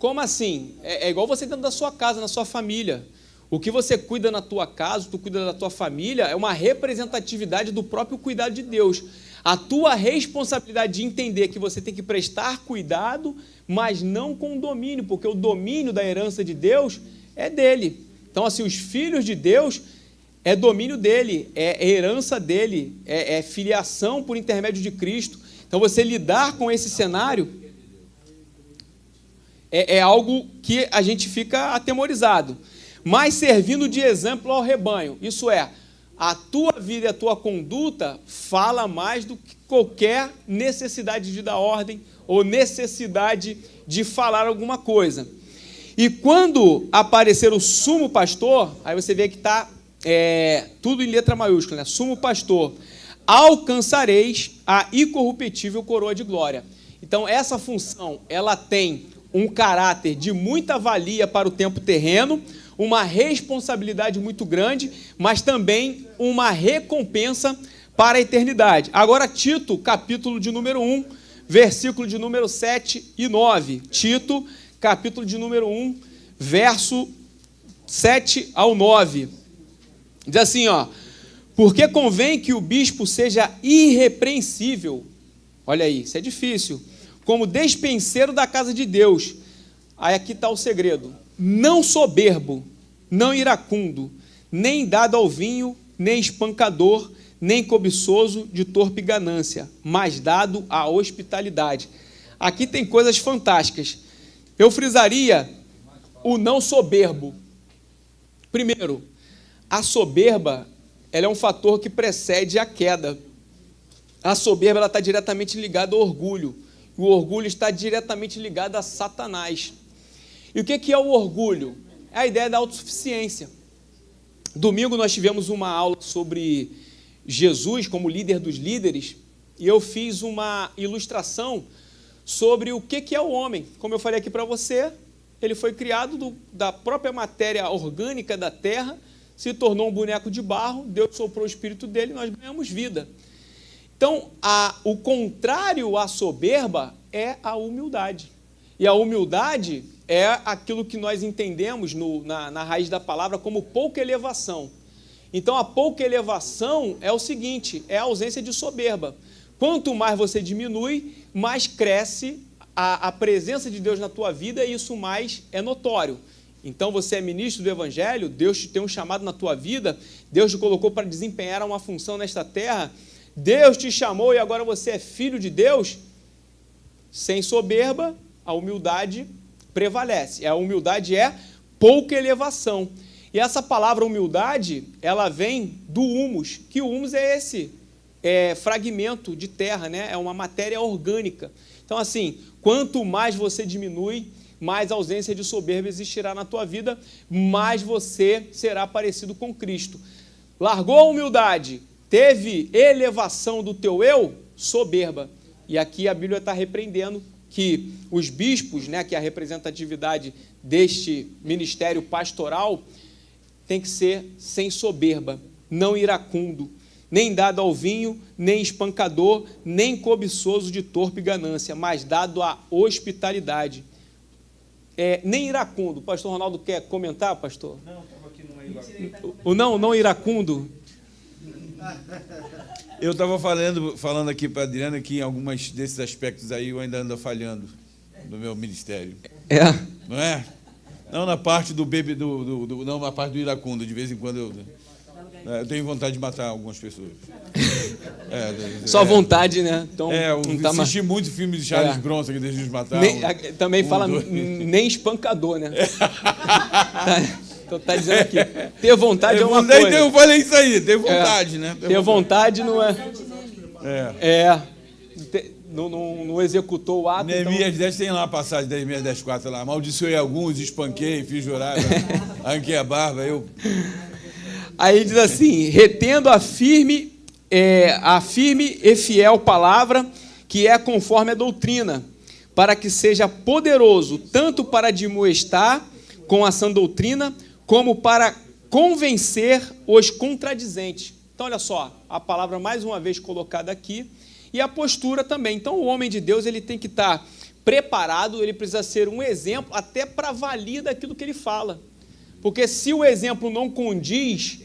Como assim? É igual você dentro da sua casa, na sua família. O que você cuida na tua casa, tu cuida da tua família, é uma representatividade do próprio cuidado de Deus. A tua responsabilidade de entender que você tem que prestar cuidado, mas não com domínio, porque o domínio da herança de Deus é dele. Então, assim, os filhos de Deus é domínio dele, é herança dele, é filiação por intermédio de Cristo. Então, você lidar com esse cenário é algo que a gente fica atemorizado. Mas servindo de exemplo ao rebanho, isso é, a tua vida e a tua conduta fala mais do que qualquer necessidade de dar ordem ou necessidade de falar alguma coisa. E quando aparecer o sumo pastor, aí você vê que está tudo em letra maiúscula, né? Sumo pastor, alcançareis a incorruptível coroa de glória. Então, essa função, ela tem um caráter de muita valia para o tempo terreno, uma responsabilidade muito grande, mas também uma recompensa para a eternidade. Agora, Tito, capítulo de número 1, versículo de número 7 e 9. Tito, capítulo de número 1, verso 7 ao 9. Diz assim, ó: porque convém que o bispo seja irrepreensível, olha aí, isso é difícil, como despenseiro da casa de Deus. Aí aqui está o segredo: não soberbo, não iracundo, nem dado ao vinho, nem espancador, nem cobiçoso de torpe ganância, mas dado à hospitalidade. Aqui tem coisas fantásticas. Eu frisaria o não soberbo. Primeiro, a soberba, ela é um fator que precede a queda. A soberba, ela está diretamente ligada ao orgulho. O orgulho está diretamente ligado a Satanás. E o que é o orgulho? É a ideia da autossuficiência. Domingo nós tivemos uma aula sobre Jesus como líder dos líderes, e eu fiz uma ilustração sobre o que é o homem. Como eu falei aqui para você, ele foi criado da própria matéria orgânica da terra, se tornou um boneco de barro, Deus soprou o espírito dele e nós ganhamos vida. Então, o contrário à soberba é a humildade. E a humildade é aquilo que nós entendemos na raiz da palavra como pouca elevação. Então, a pouca elevação é o seguinte, é a ausência de soberba. Quanto mais você diminui, mais cresce a presença de Deus na tua vida e isso mais é notório. Então, você é ministro do Evangelho, Deus te tem um chamado na tua vida, Deus te colocou para desempenhar uma função nesta terra, Deus te chamou e agora você é filho de Deus. Sem soberba, a humildade prevalece. A humildade é pouca elevação. E essa palavra humildade, ela vem do humus, que o humus é esse fragmento de terra, né? É uma matéria orgânica. Então, assim, quanto mais você diminui, mais ausência de soberba existirá na tua vida, mais você será parecido com Cristo. Largou a humildade, teve elevação do teu eu, soberba. E aqui a Bíblia está repreendendo que os bispos, né, que é a representatividade deste ministério pastoral, tem que ser sem soberba, não iracundo, nem dado ao vinho, nem espancador, nem cobiçoso de torpe ganância, mas dado à hospitalidade. Nem iracundo. O pastor Ronaldo quer comentar, pastor? Não, estava aqui no iracundo. O não iracundo? Eu estava falando aqui para a Adriana que em alguns desses aspectos aí eu ainda ando falhando no meu ministério. Não é? Não na parte do não na parte do iracundo, de vez em quando eu tenho vontade de matar algumas pessoas. Só vontade, né? Então, eu assisti muito filme de Charles Bronson que deixa de matar. Também fala nem espancador, né? Então tá dizendo aqui, ter vontade é uma coisa. Eu falei isso aí, ter vontade, né? Ter vontade não é... Não executou o ato. Neemias então... 10 tem lá a passagem, Neemias 10:4 lá. Amaldiçoei alguns, espanquei, fiz jurar, arranquei a barba, Aí diz assim, retendo a firme e fiel palavra, que é conforme a doutrina, para que seja poderoso, tanto para admoestar com a sã doutrina, como para convencer os contradizentes. Então, olha só, a palavra mais uma vez colocada aqui, e a postura também. Então, o homem de Deus ele tem que estar preparado, ele precisa ser um exemplo até para valer daquilo que ele fala. Porque se o exemplo não condiz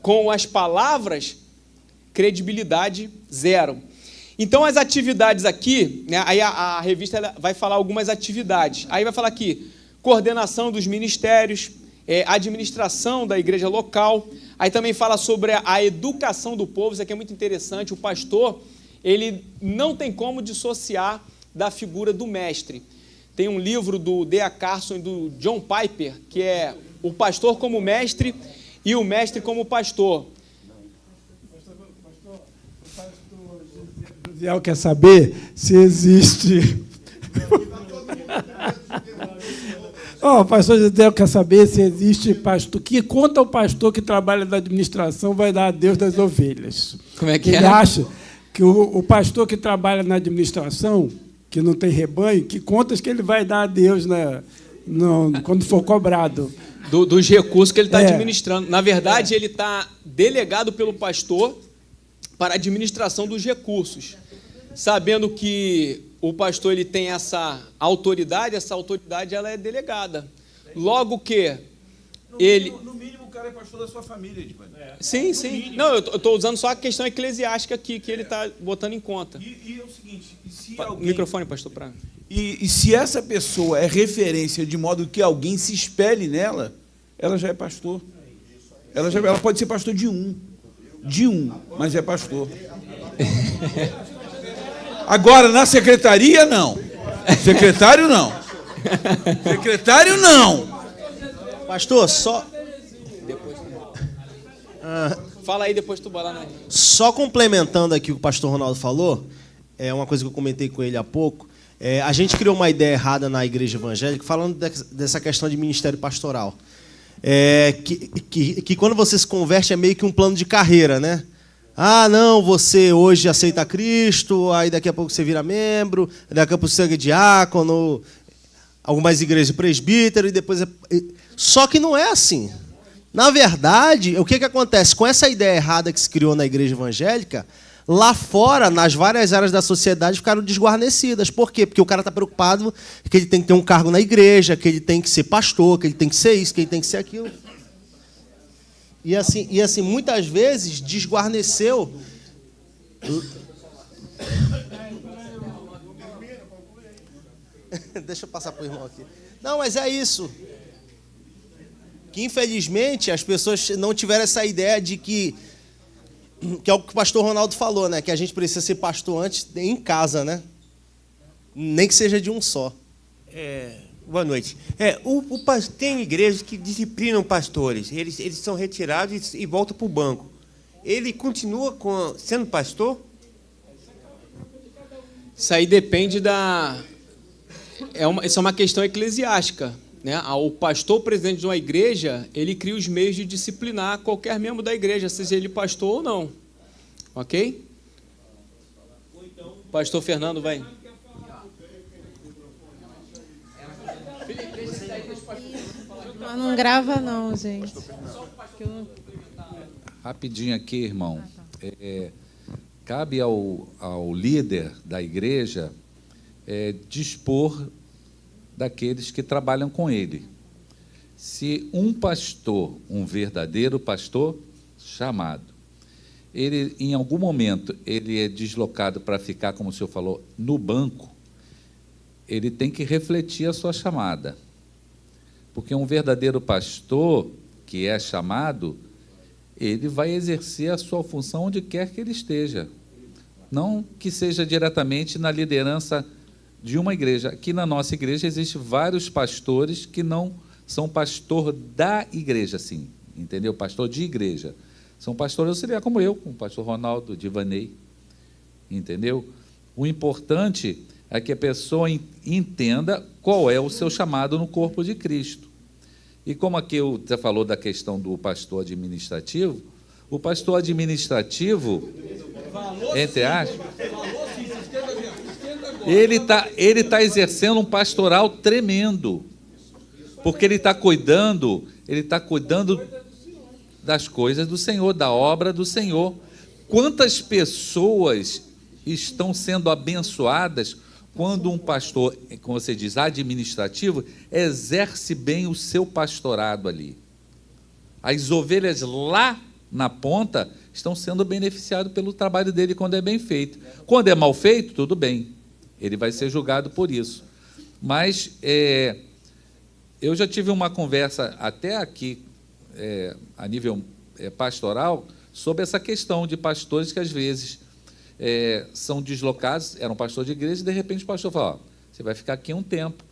com as palavras, credibilidade zero. Então, as atividades aqui, né, aí a revista ela vai falar algumas atividades. Aí vai falar aqui, coordenação dos ministérios, administração da igreja local. Aí também fala sobre a educação do povo, isso aqui é muito interessante. O pastor, ele não tem como dissociar da figura do mestre. Tem um livro do D.A. Carson e do John Piper, que é o pastor como mestre e o mestre como pastor. O pastor quer saber se existe... O pastor José quer saber se existe pastor... Que conta o pastor que trabalha na administração vai dar a Deus das ovelhas. Como é que Ele é? acha que o pastor que trabalha na administração, que não tem rebanho, que contas que ele vai dar a Deus quando for cobrado. Dos recursos que ele está administrando. Na verdade, ele está delegado pelo pastor para a administração dos recursos, sabendo que o pastor ele tem essa autoridade ela é delegada. Logo que ele... No mínimo, o cara é pastor da sua família, Edmar. Sim, sim. Não, eu estou usando só a questão eclesiástica aqui, que ele está botando em conta. E é o seguinte, Microfone, pastor, para... E se essa pessoa é referência de modo que alguém se espelhe nela, ela já é pastor. Ela pode ser pastor de um, mas é pastor. Agora, na secretaria, não. Secretário, não. Secretário, não. Pastor, só Fala aí, depois tu vai lá, né? Só complementando aqui o que o pastor Ronaldo falou, é uma coisa que eu comentei com ele há pouco. A gente criou uma ideia errada na igreja evangélica, falando dessa questão de ministério pastoral. Que quando você se converte é meio que um plano de carreira, né? Ah, não, você hoje aceita Cristo, aí daqui a pouco você vira membro, daqui a pouco você é diácono, algumas igrejas presbítero, e depois... Só que não é assim. Na verdade, o que acontece? Com essa ideia errada que se criou na igreja evangélica, lá fora, nas várias áreas da sociedade, ficaram desguarnecidas. Por quê? Porque o cara está preocupado que ele tem que ter um cargo na igreja, que ele tem que ser pastor, que ele tem que ser isso, que ele tem que ser aquilo. E assim muitas vezes, desguarneceu... Deixa eu passar para o irmão aqui. Não, mas é isso. Que, infelizmente, as pessoas não tiveram essa ideia de que é o que o pastor Ronaldo falou, né? Que a gente precisa ser pastor antes em casa, né? Nem que seja de um só. Boa noite. Tem igrejas que disciplinam pastores. Eles são retirados e voltam para o banco. Ele continua sendo pastor? Isso aí depende da... Isso é uma questão eclesiástica, né? O pastor, presidente de uma igreja, ele cria os meios de disciplinar qualquer membro da igreja, seja ele pastor ou não. Ok? Pastor Fernando, vai. Mas não grava não, gente. Rapidinho aqui, irmão. Cabe ao líder da igreja dispor daqueles que trabalham com ele. Se um pastor, um verdadeiro pastor, chamado, ele, em algum momento, ele é deslocado para ficar, como o senhor falou, no banco, ele tem que refletir a sua chamada. Porque um verdadeiro pastor, que é chamado, ele vai exercer a sua função onde quer que ele esteja. Não que seja diretamente na liderança de uma igreja. Aqui na nossa igreja existem vários pastores que não são pastor da igreja, sim, entendeu? Pastor de igreja. São pastores auxiliares, como eu, como o pastor Ronaldo, Divanei, entendeu? O importante é que a pessoa entenda qual é o seu chamado no corpo de Cristo. E como aqui você falou da questão do pastor administrativo, o pastor administrativo, entre aspas, ele tá exercendo um pastoral tremendo, porque ele está cuidando das coisas do Senhor, da obra do Senhor. Quantas pessoas estão sendo abençoadas quando um pastor, como você diz, administrativo, exerce bem o seu pastorado ali? As ovelhas lá na ponta estão sendo beneficiadas pelo trabalho dele quando é bem feito. Quando é mal feito, tudo bem, ele vai ser julgado por isso. Mas eu já tive uma conversa até aqui, a nível pastoral, sobre essa questão de pastores que, às vezes, são deslocados, eram pastor de igreja, e, de repente, o pastor fala, você vai ficar aqui um tempo.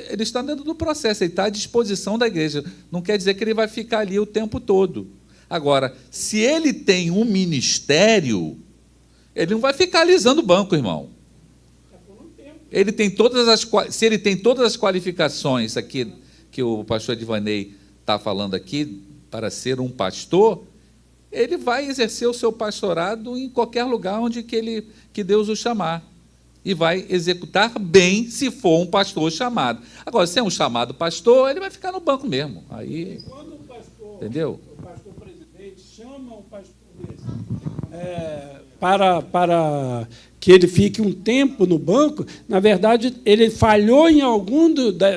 Ele está dentro do processo, ele está à disposição da igreja. Não quer dizer que ele vai ficar ali o tempo todo. Agora, se ele tem um ministério, ele não vai ficar alisando o banco, irmão. Ele tem se ele tem todas as qualificações aqui que o pastor Edvanei está falando aqui para ser um pastor, ele vai exercer o seu pastorado em qualquer lugar onde que Deus o chamar. E vai executar bem se for um pastor chamado. Agora, se é um chamado pastor, ele vai ficar no banco mesmo. Aí, quando o pastor, entendeu? O pastor presidente chama um pastor desse para que ele fique um tempo no banco, na verdade, ele falhou em algum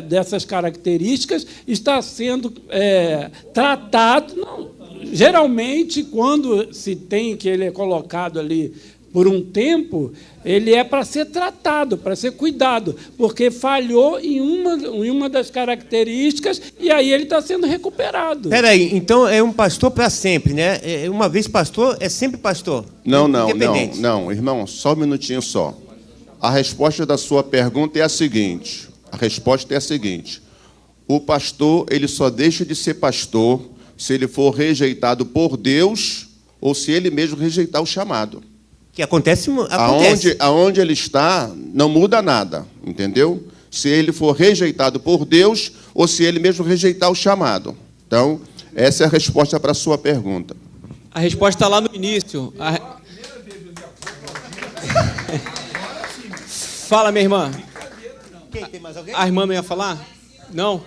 dessas características, está sendo tratado. Não, geralmente, quando se tem que ele é colocado ali por um tempo, ele é para ser tratado, para ser cuidado, porque falhou em uma das características e aí ele está sendo recuperado. Espera aí, então é um pastor para sempre, né? Uma vez pastor, é sempre pastor? Não, irmão, só um minutinho só. A resposta da sua pergunta é a seguinte, o pastor, ele só deixa de ser pastor se ele for rejeitado por Deus ou se ele mesmo rejeitar o chamado. Que acontece. Aonde ele está, não muda nada, entendeu? Se ele for rejeitado por Deus ou se ele mesmo rejeitar o chamado. Então, essa é a resposta para a sua pergunta. A resposta está lá no início. Fala, minha irmã. Tem mais alguém? A irmã não ia falar? Não?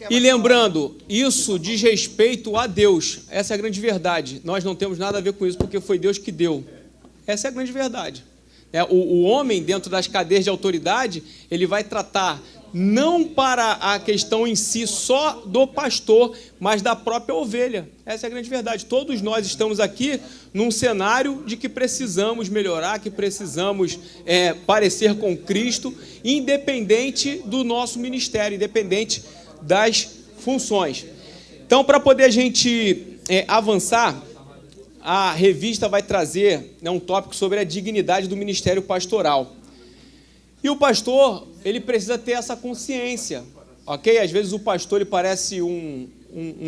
E lembrando, isso diz respeito a Deus. Essa é a grande verdade. Nós não temos nada a ver com isso, porque foi Deus que deu. Essa é a grande verdade. O homem, dentro das cadeias de autoridade, ele vai tratar não para a questão em si só do pastor, mas da própria ovelha. Essa é a grande verdade. Todos nós estamos aqui num cenário de que precisamos melhorar, que precisamos parecer com Cristo, independente do nosso ministério, independente das funções. Então, para poder a gente avançar, a revista vai trazer um tópico sobre a dignidade do ministério pastoral. E o pastor, ele precisa ter essa consciência, ok? Às vezes o pastor ele parece um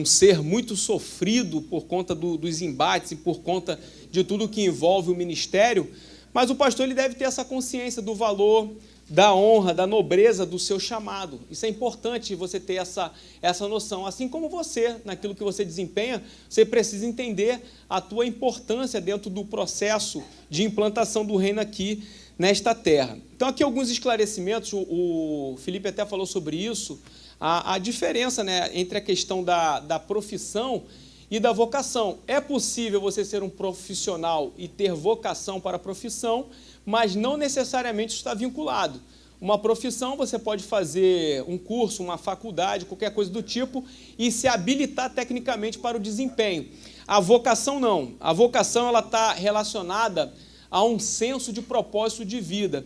ser muito sofrido por conta dos embates e por conta de tudo que envolve o ministério, mas o pastor ele deve ter essa consciência do valor, da honra, da nobreza do seu chamado. Isso é importante você ter essa noção. Assim como você, naquilo que você desempenha, você precisa entender a tua importância dentro do processo de implantação do reino aqui nesta terra. Então, aqui alguns esclarecimentos, o Felipe até falou sobre isso, a diferença, né, entre a questão da profissão e da vocação. É possível você ser um profissional e ter vocação para a profissão, mas não necessariamente está vinculado. Uma profissão, você pode fazer um curso, uma faculdade, qualquer coisa do tipo, e se habilitar tecnicamente para o desempenho. A vocação não. A vocação ela está relacionada a um senso de propósito de vida.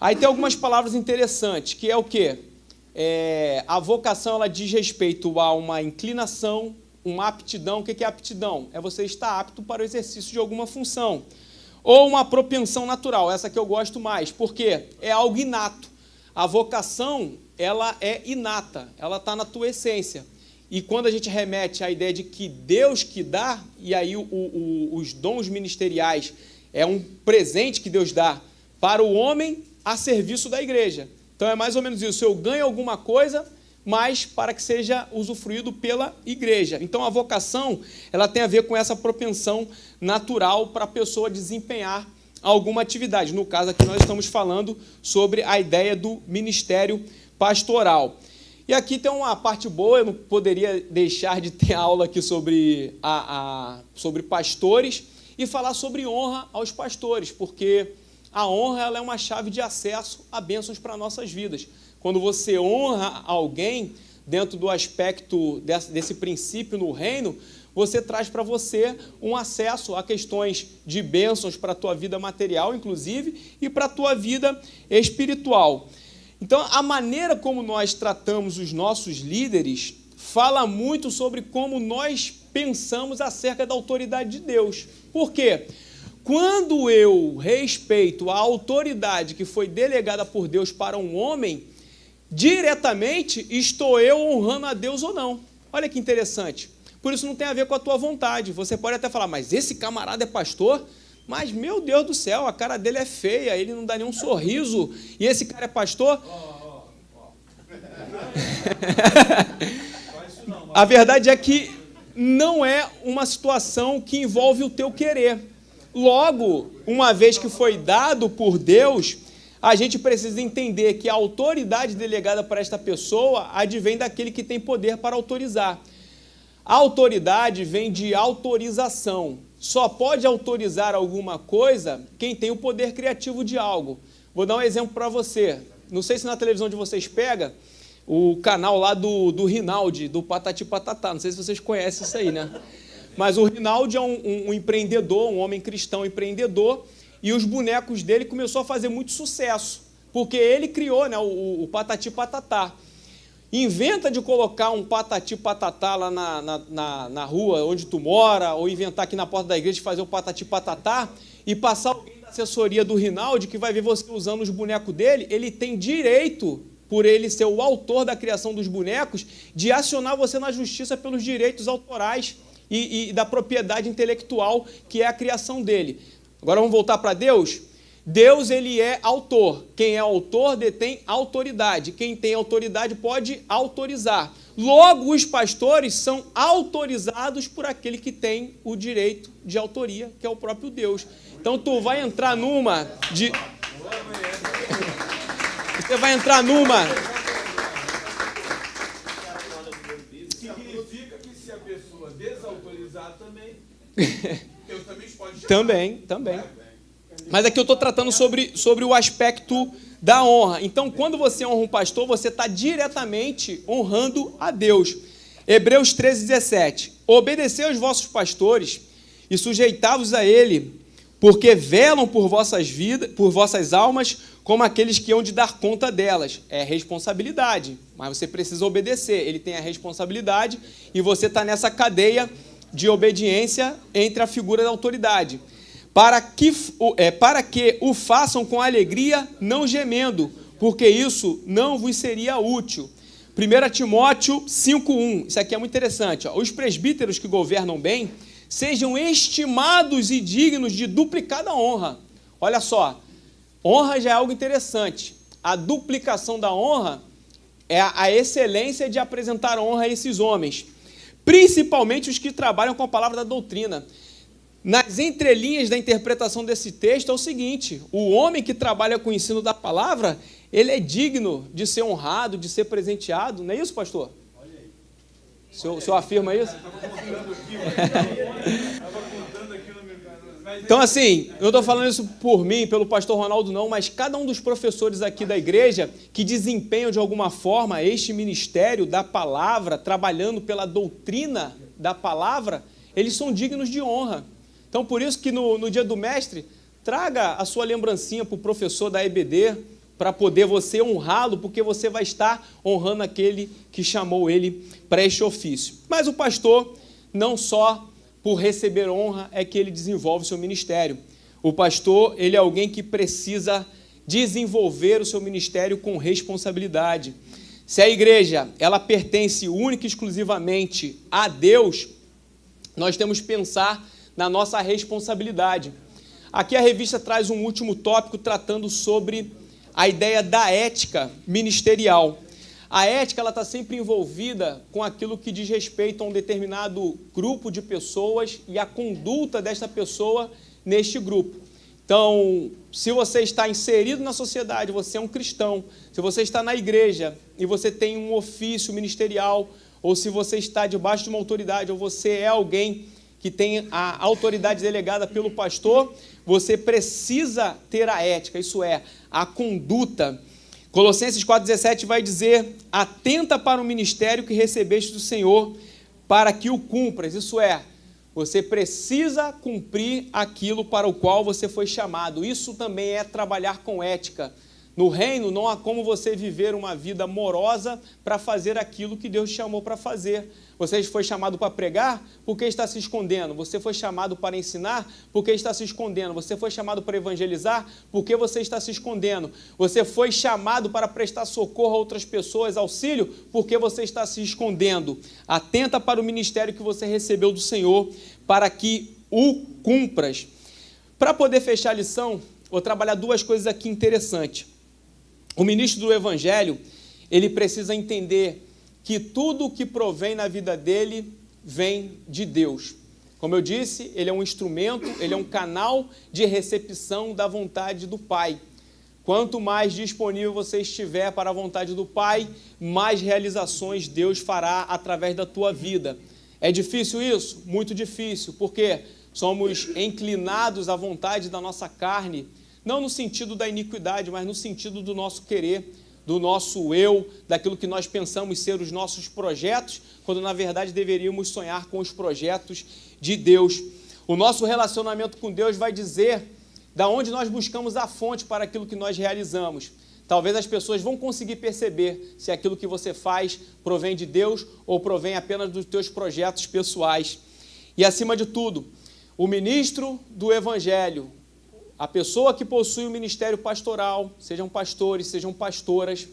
Aí tem algumas palavras interessantes, que é o quê? A vocação ela diz respeito a uma inclinação, uma aptidão. O que é aptidão? É você estar apto para o exercício de alguma função. Ou uma propensão natural, essa que eu gosto mais, porque é algo inato. A vocação, ela é inata, ela está na tua essência. E quando a gente remete à ideia de que Deus que dá, e aí os dons ministeriais é um presente que Deus dá para o homem a serviço da igreja. Então é mais ou menos isso, eu ganho alguma coisa mas para que seja usufruído pela igreja. Então, a vocação, ela tem a ver com essa propensão natural para a pessoa desempenhar alguma atividade. No caso aqui, nós estamos falando sobre a ideia do ministério pastoral. E aqui tem uma parte boa, eu não poderia deixar de ter aula aqui sobre, sobre pastores e falar sobre honra aos pastores, porque a honra ela é uma chave de acesso a bênçãos para nossas vidas. Quando você honra alguém, dentro do aspecto desse princípio no reino, você traz para você um acesso a questões de bênçãos para a tua vida material, inclusive, e para a tua vida espiritual. Então, a maneira como nós tratamos os nossos líderes fala muito sobre como nós pensamos acerca da autoridade de Deus. Por quê? Quando eu respeito a autoridade que foi delegada por Deus para um homem, diretamente estou eu honrando a Deus ou não. Olha que interessante. Por isso não tem a ver com a tua vontade. Você pode até falar, mas esse camarada é pastor? Mas, meu Deus do céu, a cara dele é feia, ele não dá nenhum sorriso, e esse cara é pastor? A verdade é que não é uma situação que envolve o teu querer. Logo, uma vez que foi dado por Deus, a gente precisa entender que a autoridade delegada para esta pessoa advém daquele que tem poder para autorizar. A autoridade vem de autorização. Só pode autorizar alguma coisa quem tem o poder criativo de algo. Vou dar um exemplo para você. Não sei se na televisão de vocês pega o canal lá do Rinaldi, do Patati Patatá. Não sei se vocês conhecem isso aí, né? Mas o Rinaldi é um empreendedor, um homem cristão empreendedor, e os bonecos dele começou a fazer muito sucesso, porque ele criou, né, o Patati Patatá. Inventa de colocar um Patati Patatá lá na rua onde tu mora, ou inventar aqui na porta da igreja de fazer o Patati Patatá e passar alguém da assessoria do Rinaldi que vai ver você usando os bonecos dele. Ele tem direito, por ele ser o autor da criação dos bonecos, de acionar você na justiça pelos direitos autorais e da propriedade intelectual que é a criação dele. Agora vamos voltar para Deus? Deus, ele é autor. Quem é autor detém autoridade. Quem tem autoridade pode autorizar. Logo, os pastores são autorizados por aquele que tem o direito de autoria, que é o próprio Deus. Então, tu vai entrar numa de... Você vai entrar numa... Significa que se a pessoa desautorizar também, Deus também pode chamar. Também. Mas aqui eu estou tratando sobre o aspecto da honra. Então, quando você honra um pastor, você está diretamente honrando a Deus. Hebreus 13:17. Obedecei aos vossos pastores e sujeitai-vos a ele, porque velam por vossas vidas, por vossas almas, como aqueles que hão de dar conta delas. É responsabilidade, mas você precisa obedecer. Ele tem a responsabilidade e você está nessa cadeia de obediência entre a figura da autoridade. Para que o façam com alegria, não gemendo, porque isso não vos seria útil. 1 Timóteo 5:1, isso aqui é muito interessante. Os presbíteros que governam bem, sejam estimados e dignos de duplicada honra. Olha só, honra já é algo interessante. A duplicação da honra é a excelência de apresentar honra a esses homens, principalmente os que trabalham com a palavra da doutrina. Nas entrelinhas da interpretação desse texto é o seguinte: o homem que trabalha com o ensino da palavra, ele é digno de ser honrado, de ser presenteado. Não é isso, pastor? Olha aí. O senhor afirma isso? Então, assim, eu não estou falando isso por mim, pelo pastor Ronaldo, não, mas cada um dos professores aqui da igreja que desempenham de alguma forma este ministério da palavra, trabalhando pela doutrina da palavra, eles são dignos de honra. Então, por isso que no dia do mestre, traga a sua lembrancinha para o professor da EBD, para poder você honrá-lo, porque você vai estar honrando aquele que chamou ele para este ofício. Mas o pastor, não só por receber honra, é que ele desenvolve o seu ministério. O pastor, ele é alguém que precisa desenvolver o seu ministério com responsabilidade. Se a igreja, ela pertence única e exclusivamente a Deus, nós temos que pensar na nossa responsabilidade. Aqui a revista traz um último tópico tratando sobre a ideia da ética ministerial. A ética está sempre envolvida com aquilo que diz respeito a um determinado grupo de pessoas e a conduta desta pessoa neste grupo. Então, se você está inserido na sociedade, você é um cristão, se você está na igreja e você tem um ofício ministerial, ou se você está debaixo de uma autoridade, ou você é alguém que tem a autoridade delegada pelo pastor, você precisa ter a ética, isso é, a conduta. Colossenses 4,17 vai dizer: atenta para o ministério que recebeste do Senhor, para que o cumpras, isso é, você precisa cumprir aquilo para o qual você foi chamado. Isso também é trabalhar com ética. No reino não há como você viver uma vida morosa para fazer aquilo que Deus te chamou para fazer. Você foi chamado para pregar, por que está se escondendo? Você foi chamado para ensinar, por que está se escondendo? Você foi chamado para evangelizar, por que você está se escondendo? Você foi chamado para prestar socorro a outras pessoas, auxílio, por que você está se escondendo? Atenta para o ministério que você recebeu do Senhor, para que o cumpras. Para poder fechar a lição, vou trabalhar duas coisas aqui interessantes. O ministro do Evangelho, ele precisa entender que tudo o que provém na vida dele vem de Deus. Como eu disse, ele é um instrumento, ele é um canal de recepção da vontade do Pai. Quanto mais disponível você estiver para a vontade do Pai, mais realizações Deus fará através da tua vida. É difícil isso? Muito difícil, porque somos inclinados à vontade da nossa carne, não no sentido da iniquidade, mas no sentido do nosso querer, do nosso eu, daquilo que nós pensamos ser os nossos projetos, quando na verdade deveríamos sonhar com os projetos de Deus. O nosso relacionamento com Deus vai dizer da onde nós buscamos a fonte para aquilo que nós realizamos. Talvez as pessoas vão conseguir perceber se aquilo que você faz provém de Deus ou provém apenas dos teus projetos pessoais. E acima de tudo, o ministro do Evangelho, a pessoa que possui o ministério pastoral, sejam pastores, sejam pastoras,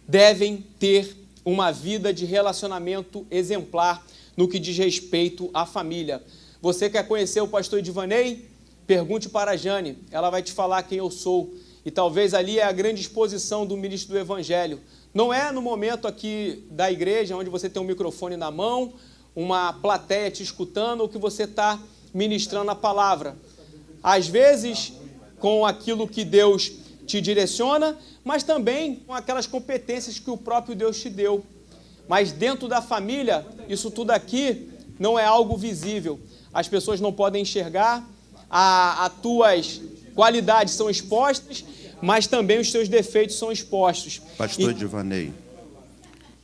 devem ter uma vida de relacionamento exemplar no que diz respeito à família. Você quer conhecer o pastor Edivanei? Pergunte para a Jane, ela vai te falar quem eu sou. E talvez ali é a grande exposição do ministro do Evangelho. Não é no momento aqui da igreja, onde você tem um microfone na mão, uma plateia te escutando, ou que você está ministrando a palavra. Às vezes, com aquilo que Deus te direciona, mas também com aquelas competências que o próprio Deus te deu. Mas dentro da família, isso tudo aqui não é algo visível. As pessoas não podem enxergar, as tuas qualidades são expostas, mas também os teus defeitos são expostos. Pastor Edivanei,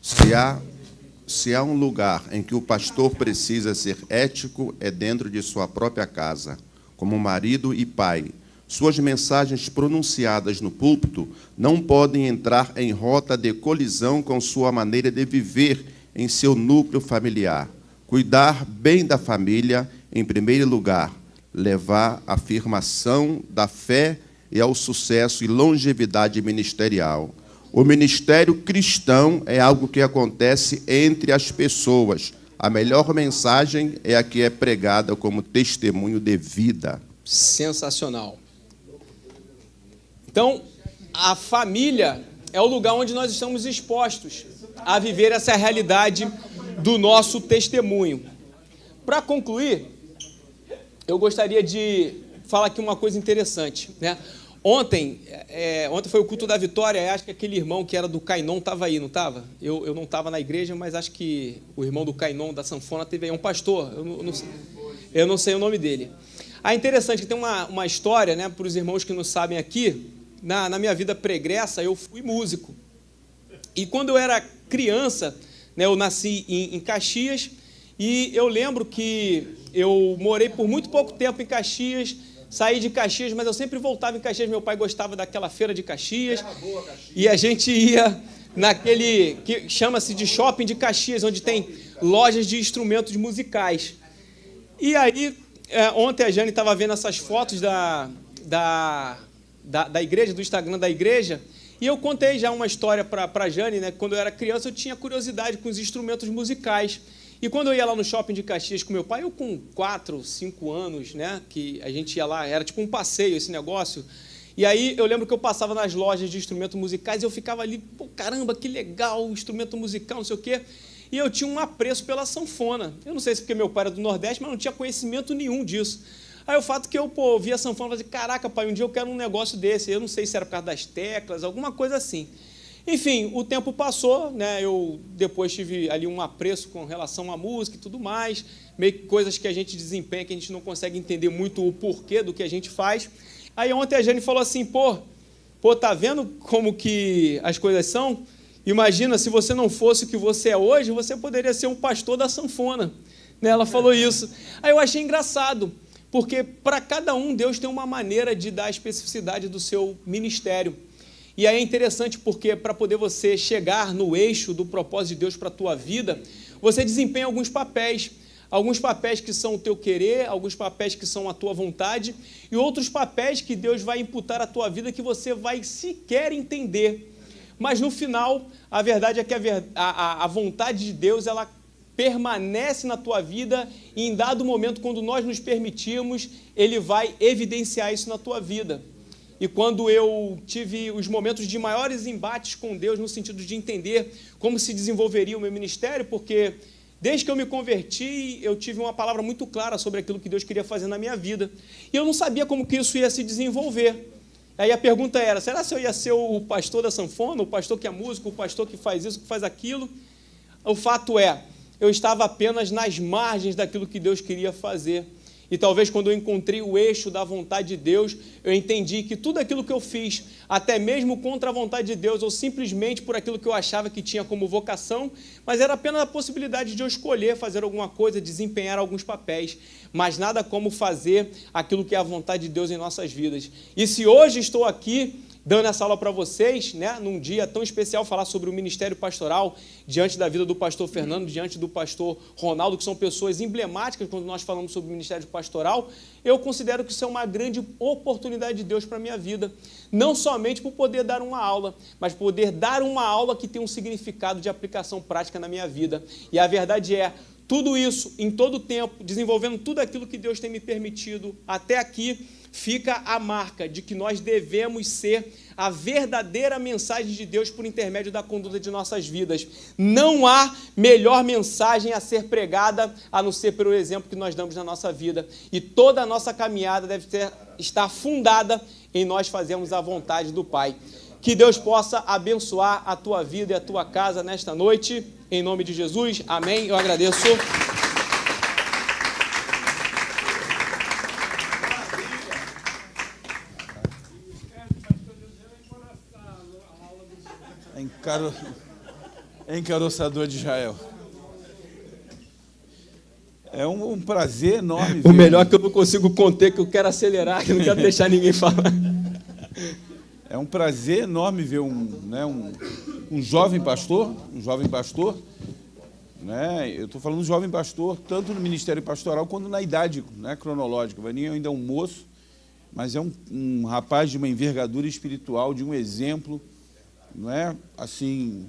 se há um lugar em que o pastor precisa ser ético, é dentro de sua própria casa, como marido e pai. Suas mensagens pronunciadas no púlpito não podem entrar em rota de colisão com sua maneira de viver em seu núcleo familiar. Cuidar bem da família, em primeiro lugar, levar à afirmação da fé e ao sucesso e longevidade ministerial. O ministério cristão é algo que acontece entre as pessoas. A melhor mensagem é a que é pregada como testemunho de vida. Sensacional. Então, a família é o lugar onde nós estamos expostos a viver essa realidade do nosso testemunho. Para concluir, eu gostaria de falar aqui uma coisa interessante, né? Ontem foi o culto da Vitória, acho que aquele irmão que era do Cainon estava aí, não estava? Eu não estava na igreja, mas acho que o irmão do Cainon, da sanfona, teve aí, um pastor, eu não sei o nome dele. É interessante que tem uma história, né, para os irmãos que não sabem aqui. Na minha vida pregressa, eu fui músico. E quando eu era criança, né, eu nasci em Caxias, e eu lembro que eu morei por muito pouco tempo em Caxias, saí de Caxias, mas eu sempre voltava em Caxias. Meu pai gostava daquela feira de Caxias, e a gente ia naquele que chama-se de shopping de Caxias, onde tem lojas de instrumentos musicais. E aí, ontem a Jane estava vendo essas fotos da igreja, do Instagram da igreja, e eu contei já uma história para a Jane, né? Quando eu era criança, eu tinha curiosidade com os instrumentos musicais. E quando eu ia lá no shopping de Caxias com meu pai, eu com 4, 5 anos, né, que a gente ia lá, era tipo um passeio esse negócio, E aí eu lembro que eu passava nas lojas de instrumentos musicais e eu ficava ali, pô, caramba, que legal, instrumento musical, não sei o quê. E eu tinha um apreço pela sanfona. Eu não sei se porque meu pai era do Nordeste, mas não tinha conhecimento nenhum disso. Aí o fato que eu, pô, via a sanfona e falei, caraca, pai, um dia eu quero um negócio desse. Eu não sei se era por causa das teclas, alguma coisa assim. Enfim, o tempo passou, né? Eu depois tive ali um apreço com relação à música e tudo mais, meio que coisas que a gente desempenha, que a gente não consegue entender muito o porquê do que a gente faz. Aí ontem a Jane falou assim, pô, tá vendo como que as coisas são? Imagina, se você não fosse o que você é hoje, você poderia ser um pastor da sanfona. Né? Ela falou isso. Aí eu achei engraçado, porque para cada um, Deus tem uma maneira de dar a especificidade do seu ministério. E aí é interessante porque para poder você chegar no eixo do propósito de Deus para a tua vida, você desempenha alguns papéis que são o teu querer, alguns papéis que são a tua vontade e outros papéis que Deus vai imputar à tua vida que você vai sequer entender. Mas no final, a verdade é que a vontade de Deus, ela permanece na tua vida e em dado momento, quando nós nos permitirmos, Ele vai evidenciar isso na tua vida. E quando eu tive os momentos de maiores embates com Deus, no sentido de entender como se desenvolveria o meu ministério, porque desde que eu me converti, eu tive uma palavra muito clara sobre aquilo que Deus queria fazer na minha vida. E eu não sabia como que isso ia se desenvolver. Aí a pergunta era, será que eu ia ser o pastor da sanfona, o pastor que é músico, o pastor que faz isso, que faz aquilo? O fato é, eu estava apenas nas margens daquilo que Deus queria fazer. E talvez quando eu encontrei o eixo da vontade de Deus, eu entendi que tudo aquilo que eu fiz, até mesmo contra a vontade de Deus, ou simplesmente por aquilo que eu achava que tinha como vocação, mas era apenas a possibilidade de eu escolher fazer alguma coisa, desempenhar alguns papéis, mas nada como fazer aquilo que é a vontade de Deus em nossas vidas. E se hoje estou aqui dando essa aula para vocês, né, num dia tão especial, falar sobre o ministério pastoral, diante da vida do pastor Fernando, diante do pastor Ronaldo, que são pessoas emblemáticas quando nós falamos sobre o ministério pastoral, eu considero que isso é uma grande oportunidade de Deus para a minha vida. Não somente por poder dar uma aula, mas por poder dar uma aula que tem um significado de aplicação prática na minha vida. E a verdade é, tudo isso, em todo o tempo, desenvolvendo tudo aquilo que Deus tem me permitido até aqui, fica a marca de que nós devemos ser a verdadeira mensagem de Deus por intermédio da conduta de nossas vidas. Não há melhor mensagem a ser pregada a não ser pelo exemplo que nós damos na nossa vida. E toda a nossa caminhada deve estar fundada em nós fazermos a vontade do Pai. Que Deus possa abençoar a tua vida e a tua casa nesta noite. Em nome de Jesus. Amém. Eu agradeço. Encaroçador de Israel. É um prazer enorme. O melhor é que eu não consigo conter, que eu quero acelerar, que eu não quero deixar ninguém falar. É um prazer enorme ver um jovem pastor, né? Eu estou falando jovem pastor, tanto no ministério pastoral quanto na idade, né, cronológica. O Vaninho ainda é um moço, mas é um rapaz de uma envergadura espiritual, de um exemplo, não é? Assim,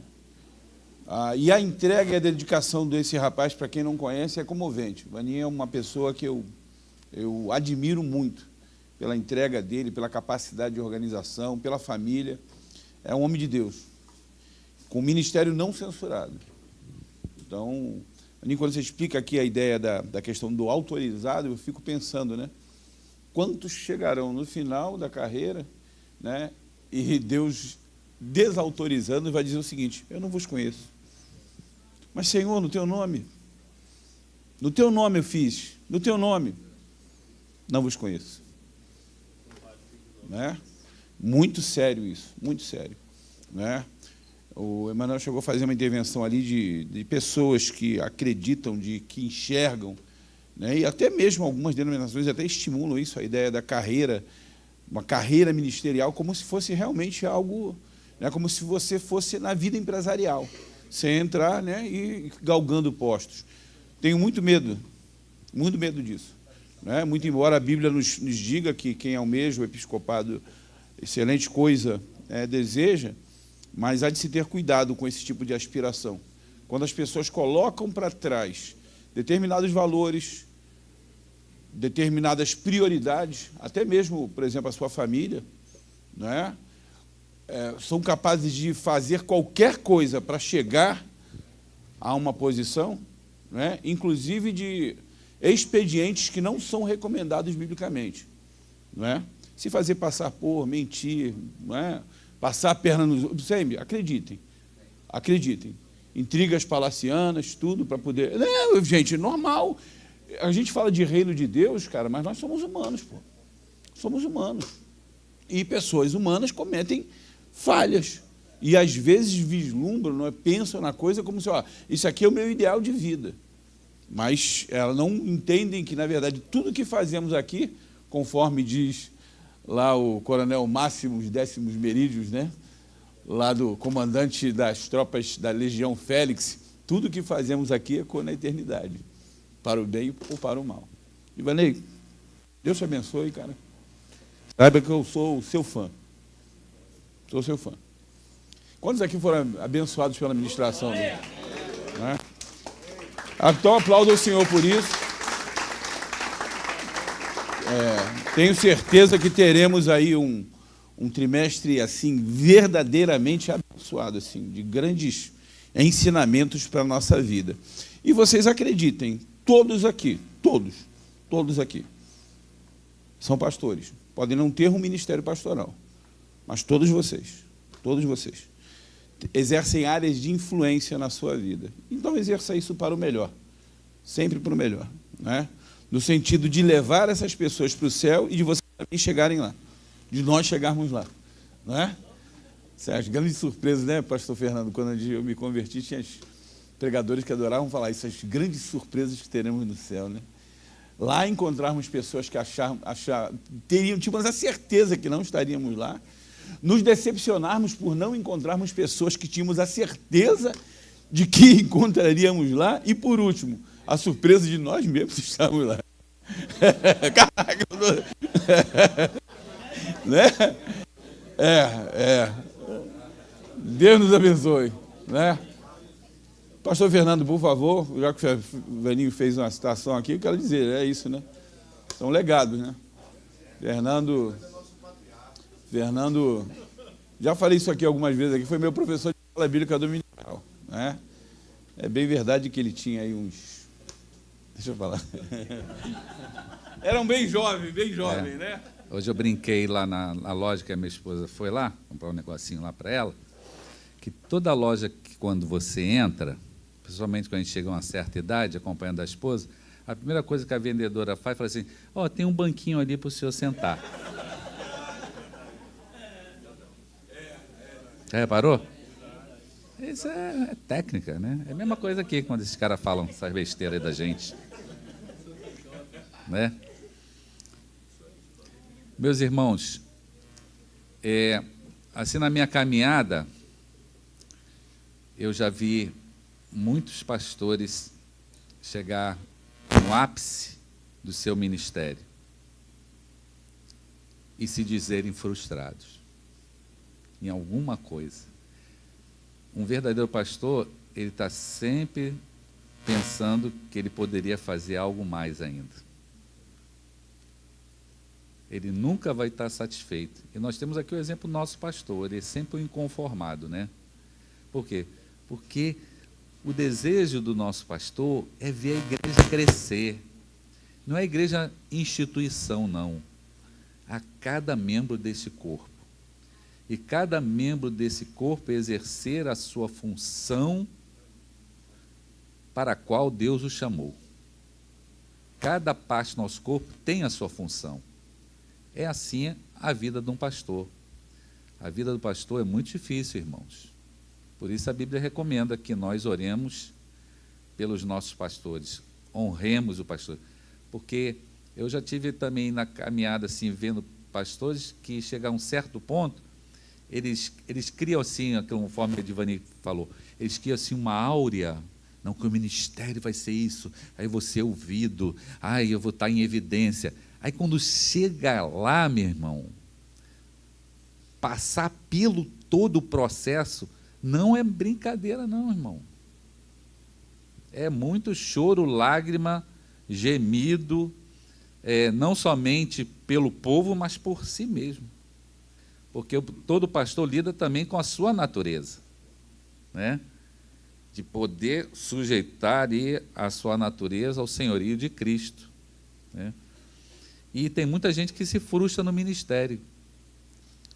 e a entrega e a dedicação desse rapaz, para quem não conhece, é comovente. O Vaninho é uma pessoa que eu admiro muito pela entrega dele, pela capacidade de organização, pela família. É um homem de Deus, com ministério não censurado. Então, Vaninho, quando você explica aqui a ideia da questão do autorizado, eu fico pensando, né? Quantos chegarão no final da carreira, né? E Deus desautorizando vai dizer o seguinte: eu não vos conheço. Mas, Senhor, no teu nome eu fiz, no teu nome, não vos conheço. Né? Muito sério isso, muito sério. Né? O Emanuel chegou a fazer uma intervenção ali de pessoas que acreditam, que enxergam, né? E até mesmo algumas denominações até estimulam isso, a ideia da carreira, uma carreira ministerial, como se fosse realmente algo, né? Como se você fosse na vida empresarial. Você entrar, né, e galgando postos. Tenho muito medo disso. Né? Muito embora a Bíblia nos diga que quem almeja o episcopado, excelente coisa deseja, mas há de se ter cuidado com esse tipo de aspiração. Quando as pessoas colocam para trás determinados valores, determinadas prioridades, até mesmo, por exemplo, a sua família, não é? São capazes de fazer qualquer coisa para chegar a uma posição, não é? Inclusive de expedientes que não são recomendados biblicamente, não é? Se fazer passar por, mentir, não é? Passar a perna nos... Sempre, acreditem. Intrigas palacianas, tudo para poder... Não, gente, normal. A gente fala de reino de Deus, cara, mas nós somos humanos, pô. Somos humanos. E pessoas humanas cometem falhas. E às vezes vislumbram, não é? Pensam na coisa como se, ó, isso aqui é o meu ideal de vida. Mas elas não entendem que, na verdade, tudo que fazemos aqui, conforme diz lá o coronel Máximos Décimos Merídios, né? Lá do comandante das tropas da Legião Félix, tudo que fazemos aqui ecoa na eternidade, para o bem ou para o mal. Ivanei, Deus te abençoe, cara. Saiba que eu sou o seu fã. Sou seu fã. Quantos aqui foram abençoados pela ministração dele? Né? Então, aplaudo ao Senhor por isso. Tenho certeza que teremos aí um trimestre assim verdadeiramente abençoado, assim, de grandes ensinamentos para a nossa vida. E vocês acreditem, todos aqui, todos aqui, são pastores. Podem não ter um ministério pastoral, mas todos vocês, exercem áreas de influência na sua vida. Então, exerça isso para o melhor, sempre para o melhor, né? No sentido de levar essas pessoas para o céu e de vocês também chegarem lá, de nós chegarmos lá, não é? As grandes surpresas, né, pastor Fernando? Quando eu me converti, tinha pregadores que adoravam falar isso, as grandes surpresas que teremos no céu, né? Lá encontrarmos pessoas que tínhamos a certeza que não estaríamos lá, nos decepcionarmos por não encontrarmos pessoas que tínhamos a certeza de que encontraríamos lá, e por último, a surpresa de nós mesmos estarmos lá. Caraca, né? Deus nos abençoe, né? Pastor Fernando, por favor, já que o Veninho fez uma citação aqui, eu quero dizer, é isso, né? São legados, né? Fernando, já falei isso aqui algumas vezes, aqui foi meu professor de escola bíblica dominical, né? É bem verdade que ele tinha aí uns... Deixa eu falar. Era um bem jovem, né? Hoje eu brinquei lá na loja que a minha esposa foi lá, comprar um negocinho lá para ela, que toda loja que quando você entra, principalmente quando a gente chega a uma certa idade, acompanhando a esposa, a primeira coisa que a vendedora faz, fala assim, ó, tem um banquinho ali para o senhor sentar. Já reparou? Isso é técnica, né? É a mesma coisa aqui, quando esses caras falam essas besteiras aí da gente. Né? Meus irmãos, assim na minha caminhada, eu já vi muitos pastores chegar no ápice do seu ministério e se dizerem frustrados em alguma coisa. Um verdadeiro pastor, ele está sempre pensando que ele poderia fazer algo mais ainda. Ele nunca vai estar satisfeito. E nós temos aqui o exemplo do nosso pastor, ele é sempre um inconformado, né? Por quê? Porque o desejo do nosso pastor é ver a igreja crescer. Não é a igreja instituição, não. A cada membro desse corpo. E cada membro desse corpo exercer a sua função para a qual Deus o chamou. Cada parte do nosso corpo tem a sua função. É assim a vida de um pastor. A vida do pastor é muito difícil, irmãos. Por isso a Bíblia recomenda que nós oremos pelos nossos pastores, honremos o pastor. Porque eu já tive também na caminhada, assim, vendo pastores que chegam a um certo ponto, eles criam assim, conforme a Divani falou, eles criam assim uma áurea, não, que o ministério vai ser isso, aí vou ser ouvido, aí eu vou estar em evidência. Aí quando chega lá, meu irmão, passar pelo todo o processo, não é brincadeira não, irmão. É muito choro, lágrima, gemido, não somente pelo povo, mas por si mesmo. porque todo pastor lida também com a sua natureza, né? De poder sujeitar a sua natureza ao senhorio de Cristo, né? E tem muita gente que se frustra no ministério,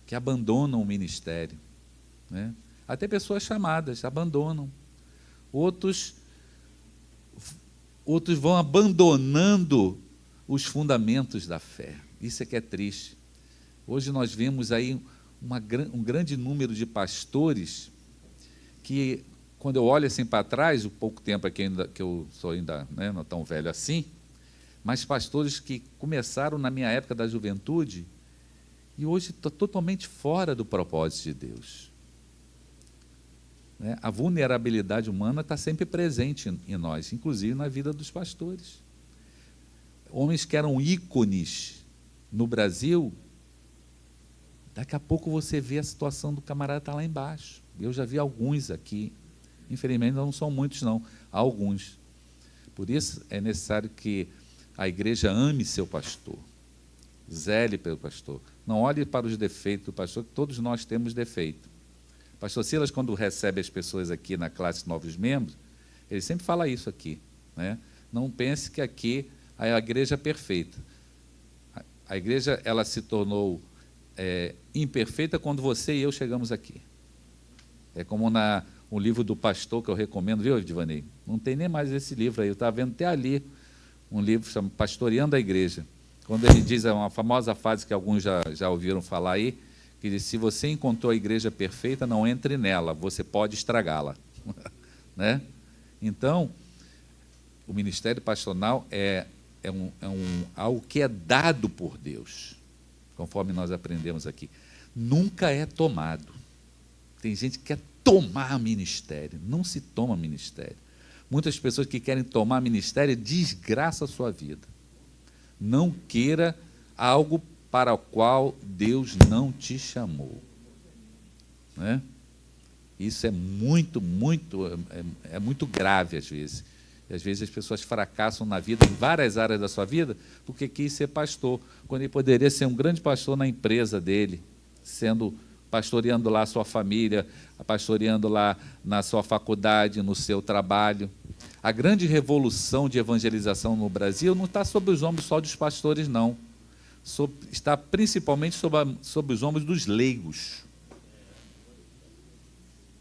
que abandonam o ministério, né? Até pessoas chamadas abandonam. Outros vão abandonando os fundamentos da fé. Isso é que é triste. Hoje nós vemos aí um grande número de pastores que, quando eu olho assim para trás, o pouco tempo aqui que eu sou ainda, né, não tão velho assim, mas pastores que começaram na minha época da juventude e hoje estão totalmente fora do propósito de Deus. Né? A vulnerabilidade humana está sempre presente em nós, inclusive na vida dos pastores. Homens que eram ícones no Brasil, daqui a pouco você vê a situação do camarada estar lá embaixo. Eu já vi alguns aqui, infelizmente não são muitos não, há alguns. Por isso é necessário que a igreja ame seu pastor, zele pelo pastor, não olhe para os defeitos do pastor, que todos nós temos defeito. Pastor Silas, quando recebe as pessoas aqui na classe Novos Membros, ele sempre fala isso aqui, né? Não pense que aqui a igreja é perfeita. A igreja ela se tornou imperfeita quando você e eu chegamos aqui. É como um livro do pastor que eu recomendo, viu, Divanei? Não tem nem mais esse livro aí, eu estava vendo até ali um livro chamado Pastoreando a Igreja, quando ele diz, é uma famosa frase que alguns já ouviram falar aí, que diz, se você encontrou a igreja perfeita, não entre nela, você pode estragá-la. Né? Então, o ministério pastoral é algo que é dado por Deus, conforme nós aprendemos aqui. Nunca é tomado. Tem gente que quer tomar ministério. Não se toma ministério. Muitas pessoas que querem tomar ministério desgraçam a sua vida. Não queira algo para o qual Deus não te chamou. Né? Isso é muito grave às vezes. E às vezes as pessoas fracassam na vida, em várias áreas da sua vida, porque quis ser pastor, quando ele poderia ser um grande pastor na empresa dele, pastoreando lá a sua família, pastoreando lá na sua faculdade, no seu trabalho. A grande revolução de evangelização no Brasil não está sob os ombros só dos pastores, não. Está principalmente sob os ombros dos leigos.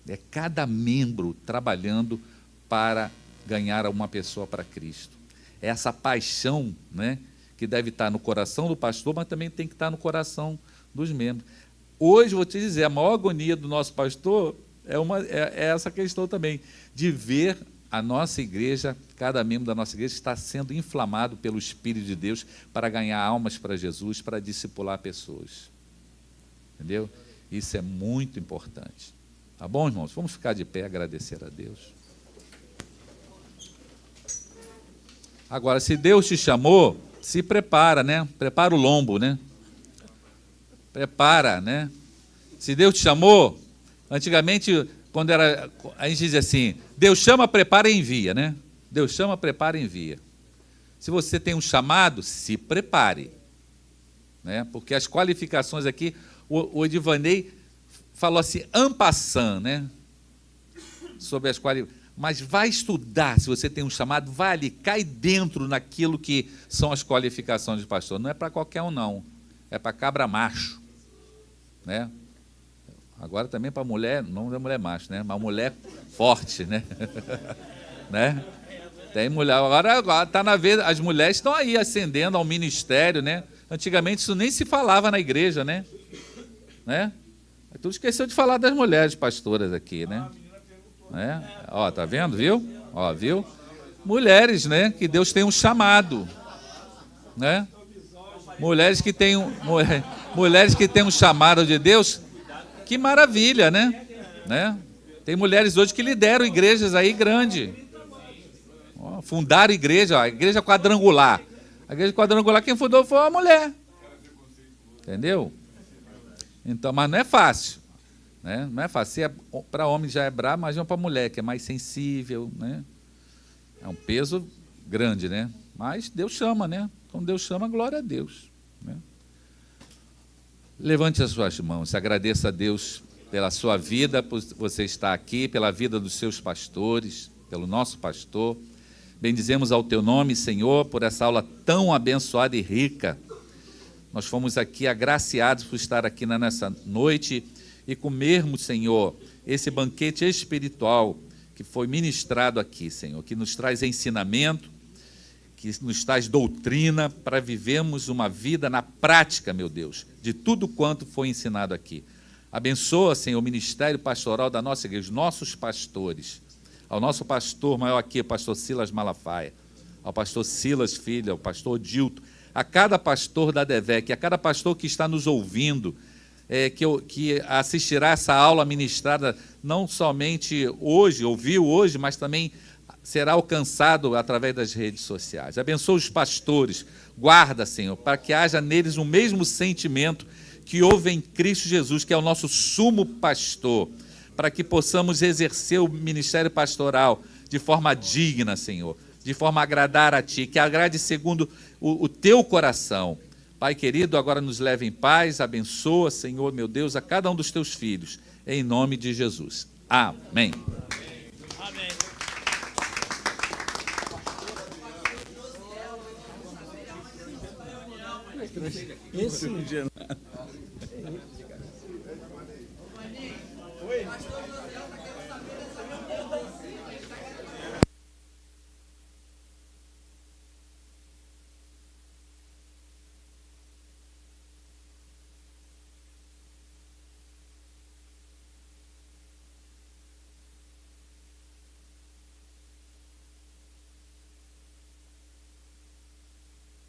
É cada membro trabalhando para ganhar uma pessoa para Cristo. É essa paixão, né, que deve estar no coração do pastor, mas também tem que estar no coração dos membros. Hoje, vou te dizer, a maior agonia do nosso pastor é essa questão também, de ver a nossa igreja, cada membro da nossa igreja está sendo inflamado pelo Espírito de Deus para ganhar almas para Jesus, para discipular pessoas. Entendeu? Isso é muito importante. Tá bom, irmãos? Vamos ficar de pé e agradecer a Deus. Agora, se Deus te chamou, se prepara, né? Prepara o lombo, né? Prepara, né? Se Deus te chamou, antigamente, quando a gente dizia assim, Deus chama, prepara e envia, né? Deus chama, prepara e envia. Se você tem um chamado, se prepare. Né? Porque as qualificações aqui, o Edivanei falou assim, en passant, né? Sobre as qualificações. Mas vai estudar, se você tem um chamado, vai ali, cai dentro naquilo que são as qualificações de pastor. Não é para qualquer um, não. É para cabra macho. Né? Agora também para mulher, não é mulher macho, né? Mas mulher forte, né? Né? Tem mulher, agora está na vez, as mulheres estão aí ascendendo ao ministério, né? Antigamente isso nem se falava na igreja, né? Tu esqueceu de falar das mulheres pastoras aqui, né? Ó, tá vendo, viu? Ó, viu? Mulheres, né? Que Deus tem um chamado, né? Mulheres que têm um chamado de Deus, que maravilha, né? Tem mulheres hoje que lideram igrejas aí grandes. Fundaram igreja, a igreja quadrangular. A igreja quadrangular, quem fundou foi uma mulher. Entendeu? Então, mas não é fácil. Né? Não é fácil. Para homem já é brabo, imagina para mulher, que é mais sensível. Né? É um peso grande, né? Mas Deus chama, né? Quando Deus chama, glória a Deus. Né? Levante as suas mãos, agradeça a Deus pela sua vida, por você estar aqui, pela vida dos seus pastores, pelo nosso pastor. Bendizemos ao teu nome, Senhor, por essa aula tão abençoada e rica. Nós fomos aqui agraciados por estar aqui nessa noite e comermos, Senhor, esse banquete espiritual que foi ministrado aqui, Senhor, que nos traz ensinamento, que nos traz doutrina para vivermos uma vida na prática, meu Deus, de tudo quanto foi ensinado aqui. Abençoa, Senhor, o ministério pastoral da nossa igreja, os nossos pastores, ao nosso pastor maior aqui, o pastor Silas Malafaia, ao pastor Silas Filho, ao pastor Dilto, a cada pastor da DEVEC, a cada pastor que está nos ouvindo, que assistirá essa aula ministrada, não somente hoje, ouviu hoje, mas também será alcançado através das redes sociais. Abençoa os pastores, guarda, Senhor, para que haja neles o mesmo sentimento que houve em Cristo Jesus, que é o nosso sumo pastor, para que possamos exercer o ministério pastoral de forma digna, Senhor, de forma a agradar a Ti, que agrade segundo o Teu coração. Pai querido, agora nos leve em paz, abençoa, Senhor, meu Deus, a cada um dos Teus filhos, em nome de Jesus. Amém. Amém. Esse...